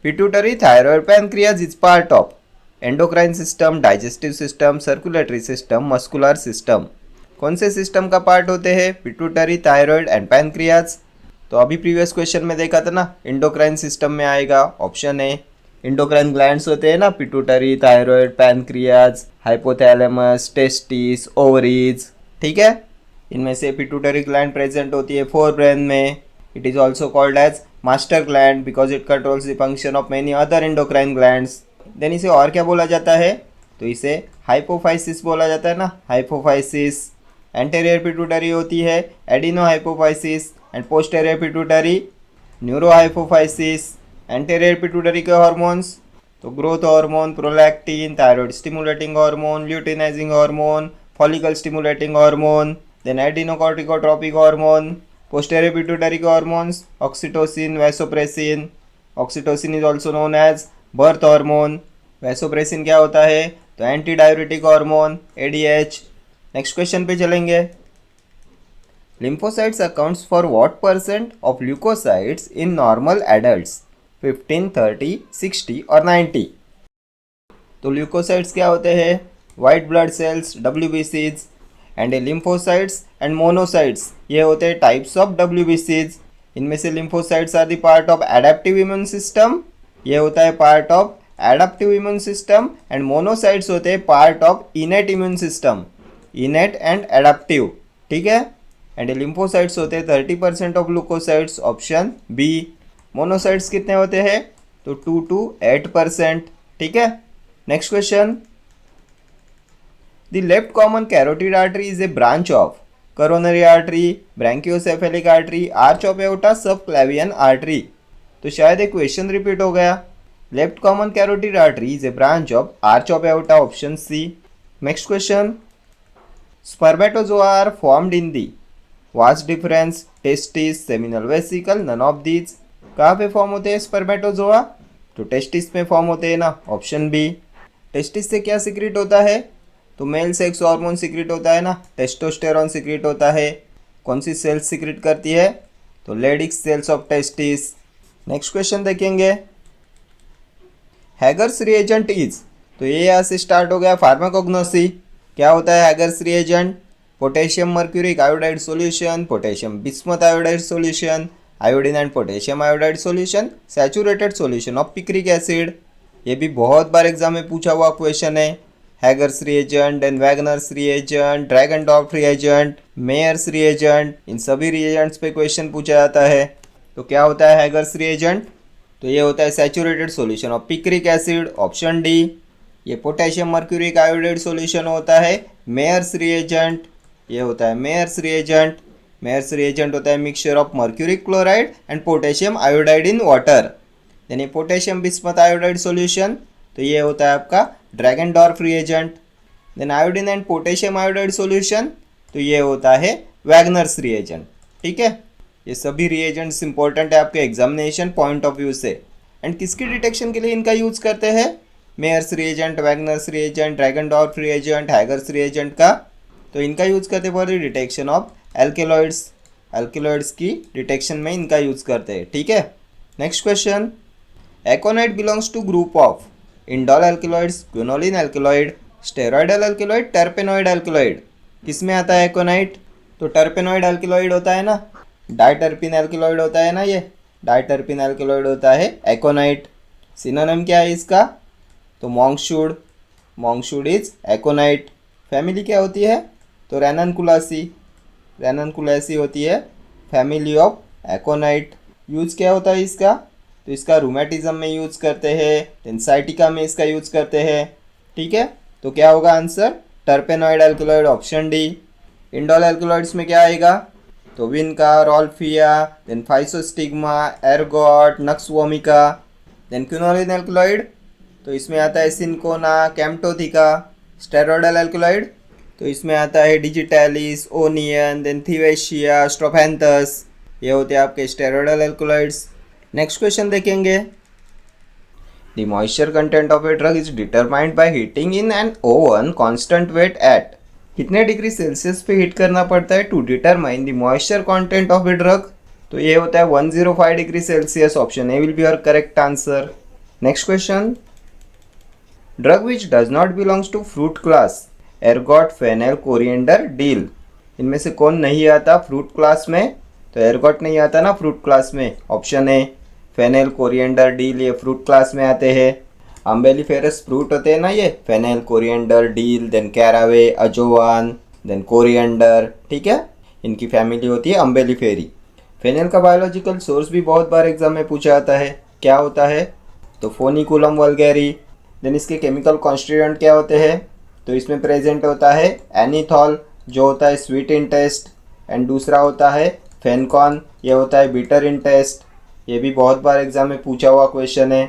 Speaker 1: Pituitary, thyroid, pancreas is part of endocrine system, digestive system, circulatory system, muscular system. कौन से system का part होते हैं? Pituitary, thyroid and pancreas. तो अभी प्रीवियस क्वेश्चन में देखा था ना, इंडोक्राइन सिस्टम में आएगा, ऑप्शन ए. इंडोक्राइन ग्लैंड्स होते हैं ना, pituitary, thyroid, pancreas, hypothalamus, testis, ovaries. ठीक है, इनमें से पिट्यूटरी ग्लैंड प्रेजेंट होती है फोर ब्रेन में. It is also called as master gland because it controls the function of many other endocrine glands. Then इसे और क्या बोला जाता है? तो इसे हाइपोफाइसिस बोला जाता है ना, हाइपोफाइसिस. एंटेरियर पिट्यूटरी होती है adeno hypophysis and posterior pituitary neuro hypophysis. Anterior pituitary के हार्मोन्स तो growth hormone, prolactin, thyroid stimulating hormone, luteinising hormone, follicle stimulating hormone. Then adrenocorticotropic hormone. Posterior pituitary hormones oxytocin, vasopressin. Oxytocin is also known as birth hormone. Vasopressin क्या होता है? तो anti diuretic hormone, ADH. Next question पे चलेंगे. Lymphocytes accounts for what percent of leukocytes in normal adults? 15, 30, 60 और 90. तो leukocytes क्या होते हैं? White blood cells, WBCs. And lymphocytes and monocytes ये होते हैं टाइप्स ऑफ WBCs. इनमें से lymphocytes are the part of adaptive immune system, ये होता है part of adaptive immune system. And monocytes होते हैं part of innate immune system, innate and adaptive. ठीक है, एंड लिम्फोसाइट्स होते हैं 30% of leukocytes, option B. Monocytes कितने होते हैं? तो 2 to 8%. ठीक है, next question. The left common carotid artery is a branch of coronary artery, brachiocephalic artery, arch of aorta, subclavian artery. तो शायद एक क्वेश्चन रिपीट हो गया। Left common carotid artery is a branch of arch of aorta, option C. Next question, spermatozoa are formed in the vas deferens, testis, seminal vesicle, none of these. कहाँ पे form होते हैं spermatozoa? तो testis में form होते हैं ना, option B. Testis से क्या सिक्रेट होता है? तो मेल सेक्स हार्मोन सिक्रेट होता है ना, टेस्टोस्टेरॉन सिक्रेट होता है। कौन सी सेल्स सिक्रेट करती है? तो Leydig cells of testis. Next question देखेंगे, हैगर्स रिएजेंट इज, तो ये यहाँ से स्टार्ट हो गया फार्माकोग्नोसी। क्या होता है Hager's reagent? Potassium mercuric iodide solution, potassium bismuth iodide solution, iodine and potassium iodide solution, saturated solution of picric acid. ये भी बहुत बार एग्जाम में पूछा हुआ क्वेश्चन है। Hager's reagent and Wagner's reagent, Dragendorff reagent, Mayer's reagent, इन सभी रिएजेंट्स पे क्वेश्चन पूछा जाता है। तो क्या होता है हैगर्स रिएजेंट? तो ये होता है saturated solution of picric acid, option D. ये पोटेशियम मर्क्यूरिक आयोडाइड सॉल्यूशन होता है मेयर्स रिएजेंट। ये होता है मेयर्स रिएजेंट। मेयर्स रिएजेंट होता है mixture of mercuric chloride and potassium iodide in water. यानी पोटेशियम बिस्मथ आयोडाइड सॉल्यूशन, तो ये होता है आपका Dragendorff reagent. Then iodine and potassium iodide solution, तो ये होता है वैगनर्स रिएजेंट। ठीक है, ये सभी रिएजेंट्स इंपॉर्टेंट है आपके एग्जामिनेशन पॉइंट ऑफ व्यू से। एंड किसकी डिटेक्शन के लिए इनका यूज करते हैं? Mayer's reagent, Wagner's reagent, Dragendorff reagent, Hager's reagent का, तो इनका यूज करते for the detection of alkaloids. Alkaloids की डिटेक्शन में इनका यूज करते हैं। ठीक है, next question, aconite belongs to group of indole alkaloids, quinoline alkaloid, steroidal alkaloid, terpenoid alkaloid. किस में आता है एकोनाइट? तो टर्पेनॉइड एल्केलॉइड होता है ना, डाइटर्पिन एल्केलॉइड होता है ना, ये डाइटर्पिन एल्केलॉइड होता है एकोनाइट। सिनोनिम क्या है इसका? तो मॉन्कशूड। मॉन्कशूड इज एकोनाइट। फैमिली क्या होती है? तो रेननकुलासी। रेननकुलासी होती है फैमिली ऑफ एकोनाइट। यूज क्या होता है इसका? तो इसका रूमेटिज्म में यूज करते हैं, देन साइटिका में इसका यूज करते हैं। ठीक है, तो क्या होगा answer? Terpenoid alkaloid, option D. Indole alkaloids में क्या आएगा? तो vinca, rauwolfia, then physostigma, ergot, nux vomica. Then quinoline alkaloid, तो इसमें आता है सिंकोना, कैम्प्टोथिका। स्टेरॉयडल एल्केलॉइड, तो इसमें आता है digitalis, onion, then thevetia, strophanthus. ये होते हैं आपके स्टेरॉयडल एल्केलॉइड्स। नेक्स्ट क्वेश्चन देखेंगे, the moisture content of a drug is determined by heating in an oven constant weight at. कितने डिग्री सेल्सियस पे हीट करना पड़ता है to determine the moisture content of a drug? तो ये होता है 105 degree Celsius, option A will be your correct answer. Next question, drug which does not belongs to fruit class, ergot, fennel, coriander, dill. इनमें से कौन नहीं आता fruit class में? तो एर्गोट नहीं आता ना फ्रूट क्लास में, option A. Fennel, coriander, dill ये फ्रूट क्लास में आते हैं। अम्बेलिफेरस फ्रूट होते हैं ना ये, fennel, coriander, dill, then caraway, ajowan, then coriander. ठीक है, इनकी फैमिली होती है अम्बेलिफेरी। फेनेल का बायोलॉजिकल सोर्स भी बहुत बार एग्जाम में पूछा जाता है, क्या होता है? तो फोनिकुलम वल्गैरी। देन इसके केमिकल कॉन्स्टिट्यूएंट क्या होते हैं? तो इसमें प्रेजेंट होता है एनीथॉल, जो होता है स्वीट इन टेस्ट, एंड दूसरा होता है फेनकॉन, ये होता है बिटर इन टेस्ट। ये भी बहुत बार एग्जाम में पूछा हुआ क्वेश्चन है।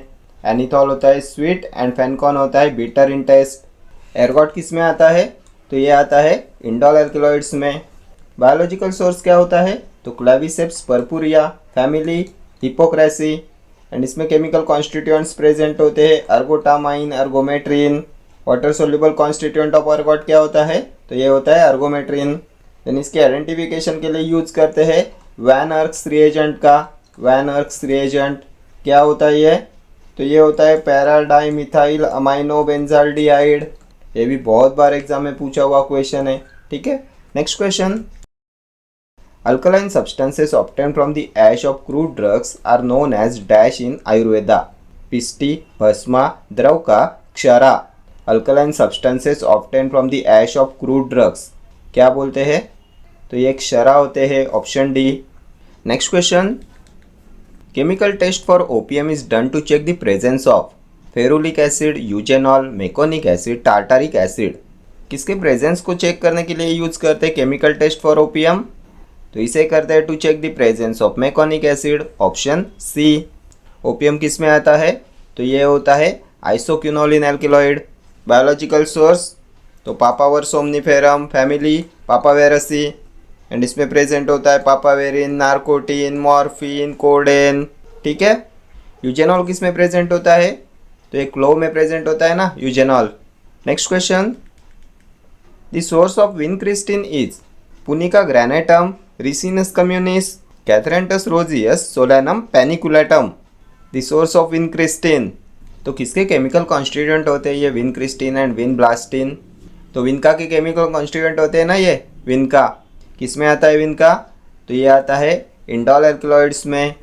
Speaker 1: एनीथॉल होता है स्वीट एंड फेनकॉन होता है बिटर इन टेस्ट। एर्गोट किस में आता है? तो ये आता है इंडोल एल्केलॉइड्स में। बायोलॉजिकल सोर्स क्या होता है? तो Claviceps purpurea, family hypocrisy, and इसमें केमिकल कॉन्स्टिट्यूएंट्स प्रेजेंट होते हैं ergotamine, ergometrine. Water soluble constituent of ergot क्या होता है? तो ये होता है अर्गोमेट्रिन। देन इसके आइडेंटिफिकेशन के लिए यूज करते हैं वैन अर्क्स रिएजेंट का। वैन अर्क्स रिएजेंट क्या होता है ये? तो ये होता है पैराडाइमिथाइल अमाइनो बेंजाल्डिहाइड। ये भी बहुत बार एग्जाम में पूछा हुआ क्वेश्चन है। ठीक है, next question, alkaline substances obtained from the ash of crude drugs are known as dash in Ayurveda. Pishti, bhasma, dravaka, kshara. Alkaline substances obtained from the ash of crude drugs क्या बोलते हैं? तो ये क्षारा होते हैं, option D. Next question, chemical test for opium is done to check the presence of ferulic acid, eugenol, meconic acid, tartaric acid. किसके presence को check करने के लिए यूज करते हैं केमिकल टेस्ट फॉर ओपियम? तो इसे करते हैं to check the presence of meconic acid, option C. Opium किस में आता है? तो ये होता है आइसोक्विनोलिन एल्किलॉइड। बायोलॉजिकल सोर्स तो papaver somniferum family papaveraceae, and इसमें प्रेजेंट होता है पापावेरिन, नार्कोटिन, मॉर्फिन, कोडेन। ठीक है। यूजेनॉल किस में प्रेजेंट होता है? तो ये क्लोव में प्रेजेंट होता है ना, eugenol. Next question, the source of vincristine is punica granatum, ricinus communis, catharanthus roseus, solanum paniculatum. The source of vincristine तो किसके केमिकल कॉन्स्टिट्यूएंट होते हैं ये विनक्रिस्टिन एंड विनब्लास्टिन? तो विनका के केमिकल कॉन्स्टिट्यूएंट होते हैं ना ये विनका। किस में आता है विनका? तो ये आता है इंडोल एल्कलॉइड्स में।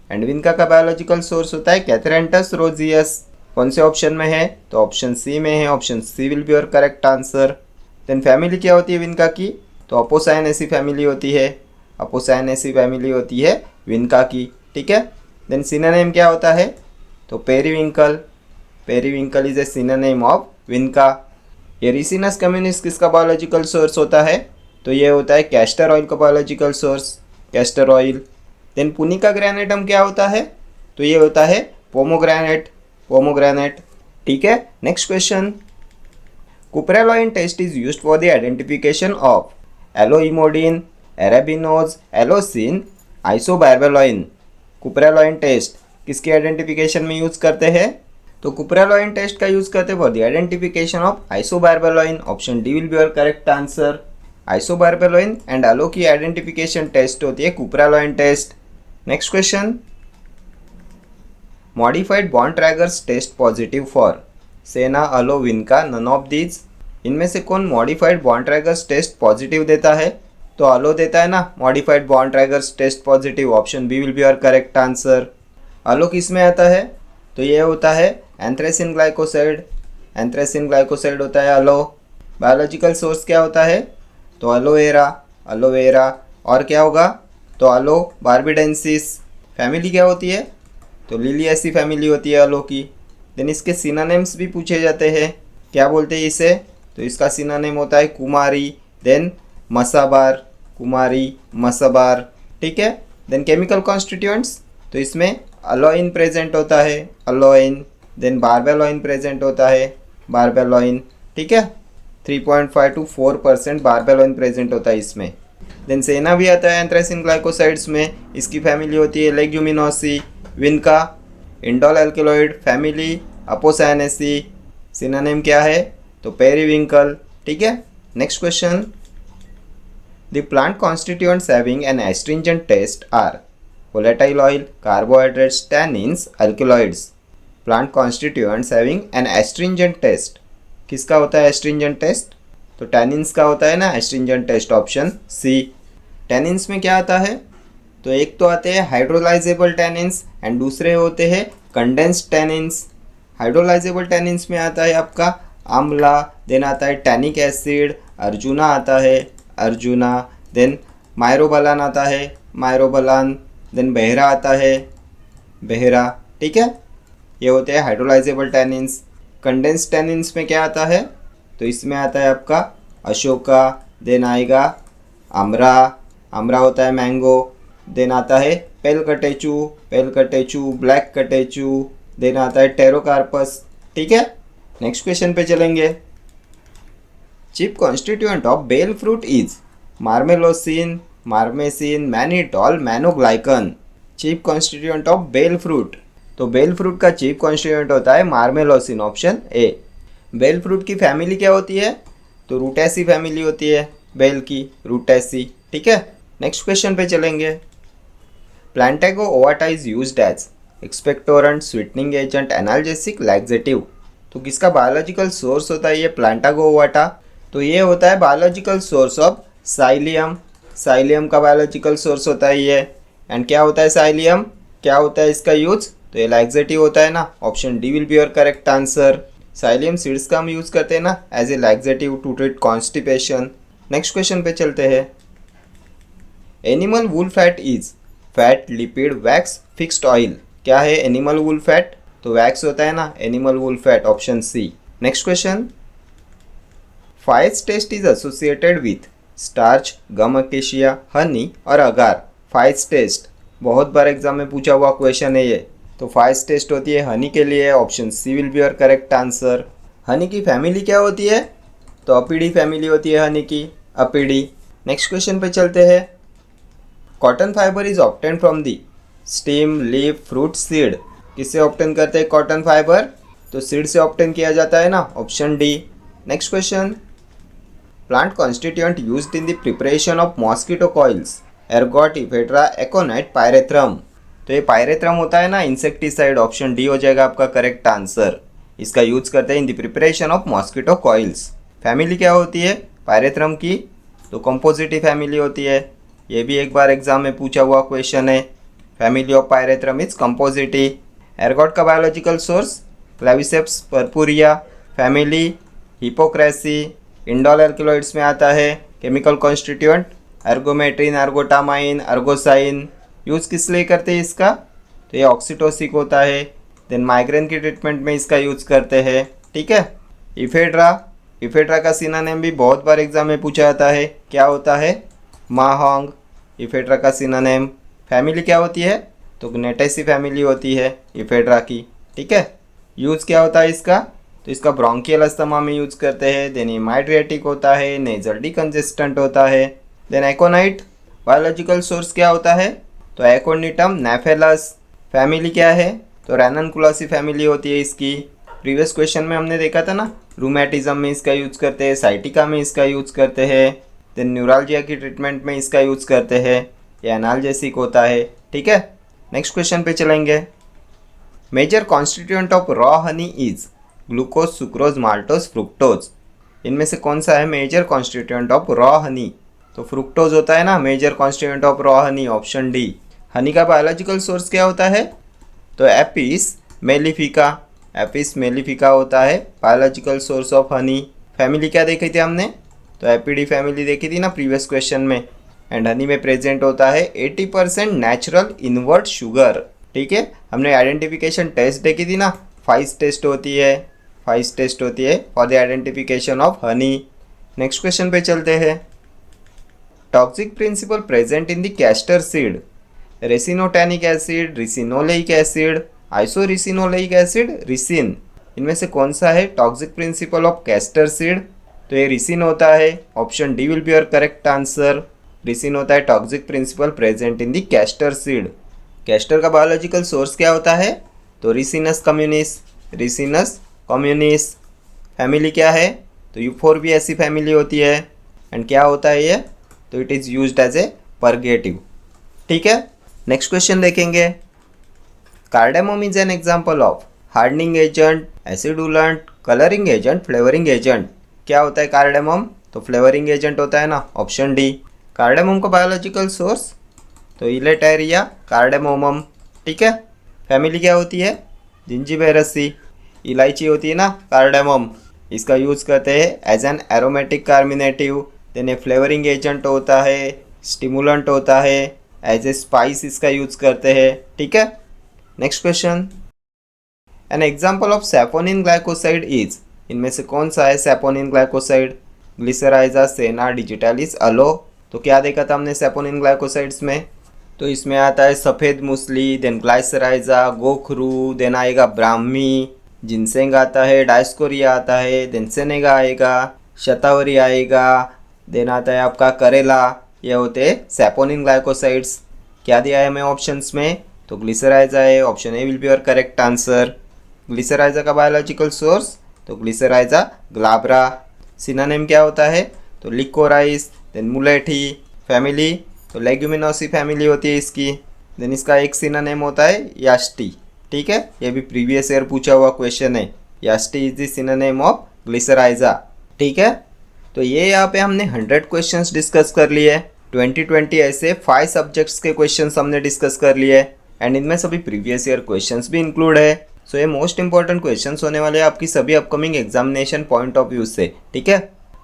Speaker 1: एंड विनका का बायोलॉजिकल सोर्स होता है कैथरेंटस रोजियस। कौन से ऑप्शन में है? तो ऑप्शन सी में है। Option C will be your correct answer. Then family क्या होती है विनका की? तो अपोसायनेसी फैमिली होती है। अपोसायनेसी फैमिली होती है विनका की। ठीक है। देन सिनोनिम क्या होता है? तो periwinkle. Periwinkle is a synonym of vinca. ये रिसिनस कम्युनिस किसका बायोलॉजिकल सोर्स होता है? तो ये होता है कैस्टर ऑयल का biological source, castor oil. Then punica granatum क्या होता है? तो ये होता है पोमोग्रेनेट, पोमोग्रेनेट। ठीक है। Next question, cupraloin test is used for the identification of aloe emodin, arabinose, aloesin, isobarbaloin. Cupraloin test किसके आइडेंटिफिकेशन में यूज करते हैं? तो कुप्रेलोइन टेस्ट का यूज करते हैं for the identification of isobarbaloin. Option D will be your correct answer. Isobarbaloin and aloe की identification test होती है cupraloin test. Next question, modified Borntrager's test positive for senna, aloe, vinca, none of these. इनमें से कौन modified Borntrager's test positive देता है? तो aloe देता है ना modified Borntrager's test positive. Option B will be your correct answer. Aloe किस में आता है? तो ये होता है एंथ्रेसिन ग्लाइकोसाइड। एंथ्रेसिन ग्लाइकोसाइड होता है अलो। बायोलॉजिकल सोर्स क्या होता है? तो एलोवेरा, एलोवेरा। और क्या होगा? तो अलो बार्बिडेंसिस। फैमिली क्या होती है? तो लिलिएसी फैमिली होती है अलो की। देन इसके सिनोनिम्स भी पूछे जाते हैं। क्या बोलते हैं इसे? तो इसका सिनोनिम होता है कुमारी, देन मसाबार, कुमारी, मसाबार। ठीक है। देन केमिकल कॉन्स्टिट्यूएंट्स तो इसमें अलोइन प्रेजेंट होता है, अलोइन। देन बारबेलोइन प्रेजेंट होता है, बारबेलोइन। ठीक है। 3.5 to 4% बारबेलोइन प्रेजेंट होता है इसमें। देन सेना भी आता है एंथ्रेसिन ग्लाइकोसाइड्स में। इसकी फैमिली होती है leguminosae, vinca, indole alkaloid family, apocynaceae. Synonym क्या है? तो पेरीविंकल। ठीक है। Next question, the plant constituents having an astringent taste are volatile oil, carbohydrates, tannins, alkaloids. Plant constituents having an astringent test. किसका होता है astringent test? तो tannins का होता है ना astringent test। Option C. tannins में क्या आता है? तो एक तो आते हैं हाइड्रोलाइजेबल tannins एंड दूसरे होते हैं कंडेंस्ड tannins। हाइड्रोलाइजेबल tannins में आता है आपका आंवला, देन आता है टैनिक एसिड, अर्जुना आता है, अर्जुना। देन मायरोबलान आता है, मायरोबलान। देन बहरा आता है, बहरा। ठीक है। ये होते हैं हाइड्रोलाइजेबल टैनिन्स। कंडेंस टैनिन्स में क्या आता है? तो इसमें आता है आपका अशोका, देन आएगा अमरा, अमरा होता है मैंगो। देन आता है pale catechu, pale catechu, black catechu. Then आता है टेरोकार्पस। ठीक है। नेक्स्ट क्वेश्चन पे चलेंगे, chief constituent of bael fruit is marmelosin, marmesin, mannitol, mannoglycan. Chief constituent of bael fruit तो बेल फ्रूट का चीफ कॉन्स्टिट्यूएंट होता है marmelosin. Option A. Bael fruit की फैमिली क्या होती है? तो रूटेसी फैमिली होती है बेल की, रूटेसी। ठीक है। नेक्स्ट क्वेश्चन पे चलेंगे, plantago ovata is used as expectorant, sweetening agent, analgesic, laxative. तो किसका बायोलॉजिकल सोर्स होता है ये प्लांटागो ओवाटा? तो ये होता है biological source of psyllium. Psyllium का बायोलॉजिकल सोर्स होता है ये। एंड क्या होता है साइलियम? क्या होता है इसका यूज? तो ये लैक्सेटिव होता है ना। Option D will be your correct answer. Psyllium seeds का हम यूज करते हैं ना as a laxative to treat constipation. Next question पे चलते हैं, animal wool fat is fat, lipid, wax, fixed oil. क्या है एनिमल वूल फैट? तो वैक्स होता है ना animal wool fat. Option C. Next question, Fiehe's test is associated with starch, gum acacia, honey और अगार। फाइज टेस्ट बहुत बार exam में पूछा हुआ क्वेश्चन है ये। तो फाइज टेस्ट होती है हनी के लिए, option C will be your correct answer. Honey की फैमिली क्या होती है? तो अपीडी फैमिली होती है हनी की, अपीडी। नेक्स्ट क्वेश्चन पे चलते हैं। Cotton fibre is obtain from the stem, leaf, fruit, seed. किससे ऑब्टेन करते हैं कॉटन फाइबर? तो सीड से ऑब्टेन किया जाता है ना, option D. Next question, plant constituent used in the preparation of mosquito coils, ergot, ephedra, aconite, pyrethrum. तो ये पायरेथ्रम होता है ना इंसेक्टिसाइड, ऑप्शन डी हो जाएगा आपका करेक्ट आंसर। इसका यूज करते हैं इन the preparation of mosquito coils. Family क्या होती है पायरेथ्रम की? तो कंपोजिटी फैमिली होती है। ये भी एक बार एग्जाम में पूछा हुआ क्वेश्चन है। Family of pyrethrum is compositae. Ergot का biological source claviceps purpurea. Family hypocreaceae, indole alkaloids में आता है। Chemical constituent ergometrine, ergotamine, ergosine. Use किस लिए करते हैं इसका? तो ये ऑक्सीटोसिक होता है। देन माइग्रेन की ट्रीटमेंट में इसका यूज़ करते हैं, ठीक है। इफेड्रा, इफेड्रा का सिनोनिम भी बहुत बार एग्जाम में पूछा जाता है, क्या होता है? माहोंग, इफेड्रा का सिनोनिम। फैमिली क्या होती है? तो ग्नेटेसी फैमिली होती है इफेड्रा की, ठीक है। यूज़ क्या होता है इसका? तो इसका ब्रोंकियल अस्थमा में यूज़ करते हैं। देन इमाइड्रियाटिक होता है, नेजल डिकंजेस्टेंट होता है। देन एकोनाइट, बायोलॉजिकल सोर्स क्या होता है? तो एकोनिटम नेफेलस। फैमिली क्या है? तो रैननकुलासी फैमिली होती है इसकी। प्रीवियस क्वेश्चन में हमने देखा था ना, रूमेटिज्म में इसका यूज़ करते हैं, साइटिका में इसका यूज़ करते हैं। देन न्यूरालजिया की ट्रीटमेंट में इसका यूज़ करते हैं। ये एनाल्जेसिक होता है, ठीक है। नेक्स्ट क्वेश्चन पे चलेंगे। Major constituent of raw honey is glucose, sucrose, maltose, fructose. इनमें से कौन सा है major constituent of raw honey? तो फ्रुक्टोज होता है ना major constituent of raw honey, option D. Honey का बायोलॉजिकल सोर्स क्या होता है? तो एपिस मेलिफिका, एपिस मेलिफिका होता है biological source of honey. Family क्या देखी थी हमने? तो एपीडी फैमिली देखी थी ना प्रीवियस क्वेश्चन में। एंड हनी में प्रेजेंट होता है 80% नेचुरल इनवर्ट शुगर, ठीक है। हमने आइडेंटिफिकेशन टेस्ट देखी थी ना, 5 टेस्ट होती है, 5 टेस्ट होती है for the identification of honey. Next question पे चलते हैं। Toxic principle present in the castor seed, resinotannic acid, ricinoleic acid, isoricinoleic acid, ricin. इनमें से कौन सा है toxic principle of castor seed? तो ये रिसिन होता है, option D will be your correct answer. Ricin होता है toxic principle present in the castor seed. Castor का बायोलॉजिकल सोर्स क्या होता है? तो ricinus communis, Ricinus communis. Family क्या है? तो यूफोर्बिएसी फैमिली होती है। एंड क्या होता है ये? तो it is used as a purgative, ठीक है। नेक्स्ट क्वेश्चन देखेंगे। Cardamom is an example of hardening agent, acidulant, colouring agent, flavouring agent. क्या होता है कार्डेमम? तो फ्लेवरिंग एजेंट होता है ना, ऑप्शन डी। कार्डेमम का बायोलॉजिकल सोर्स तो इलेटेरिया कार्डेमोमम, ठीक है। फैमिली क्या होती है? जिंजिबेरेसी। इलायची होती है ना कार्डेमम, इसका यूज़ करते हैं as an aromatic carminative. Then a flavouring agent होता है, स्टिमुलेंट होता है, एज ए स्पाइस इसका यूज़ करते हैं, ठीक है। Next question, an example of saponin glycoside is. इनमें से कौन सा है saponin glycoside? Glycyrrhiza, senna, digitalis, aloe. तो क्या देखा था हमने सैपोनिन ग्लाइकोसाइड्स में? तो इसमें आता है सफ़ेद मूसली, देन ग्लाइसराइजा, गोखरू, देन आएगा ब्राह्मी, जिनसेंग आता है, डायस्कोरिया आता है, देन सेनेगा आएगा, शतावरी आएगा, देन आता है आपका करेला। ये होते हैं सैपोनिन ग्लाइकोसाइड्स। क्या दिया है हमें ऑप्शंस में? तो ग्लिसराइजा है, option A will be your correct answer. Glycyrrhiza का बायोलॉजिकल सोर्स तो ग्लिसराइजा ग्लाब्रा। सिनोनिम क्या होता है? तो लिकोराइस, देन मुलेठी। फैमिली तो लेग्यूमिनोसी फैमिली होती है इसकी। देन इसका एक सिनोनिम होता है यास्टी, ठीक है। ये भी प्रीवियस ईयर पूछा हुआ क्वेश्चन है। Yashti is the synonym of glycyrrhiza, ठीक है। तो ये यहाँ पे हमने 100 क्वेश्चंस डिस्कस कर लिए। 2020 ऐसे 5 सब्जेक्ट्स के क्वेश्चंस हमने डिस्कस कर लिए एंड इनमें सभी प्रीवियस ईयर क्वेश्चंस भी इंक्लूड है। सो ये मोस्ट इंपॉर्टेंट क्वेश्चंस होने वाले हैं आपकी सभी upcoming examination point of view से, ठीक है।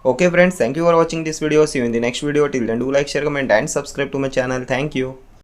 Speaker 1: Okay friends, thank you for watching this video. See you in the next video. Till then do like, share, comment and subscribe to my channel. Thank you.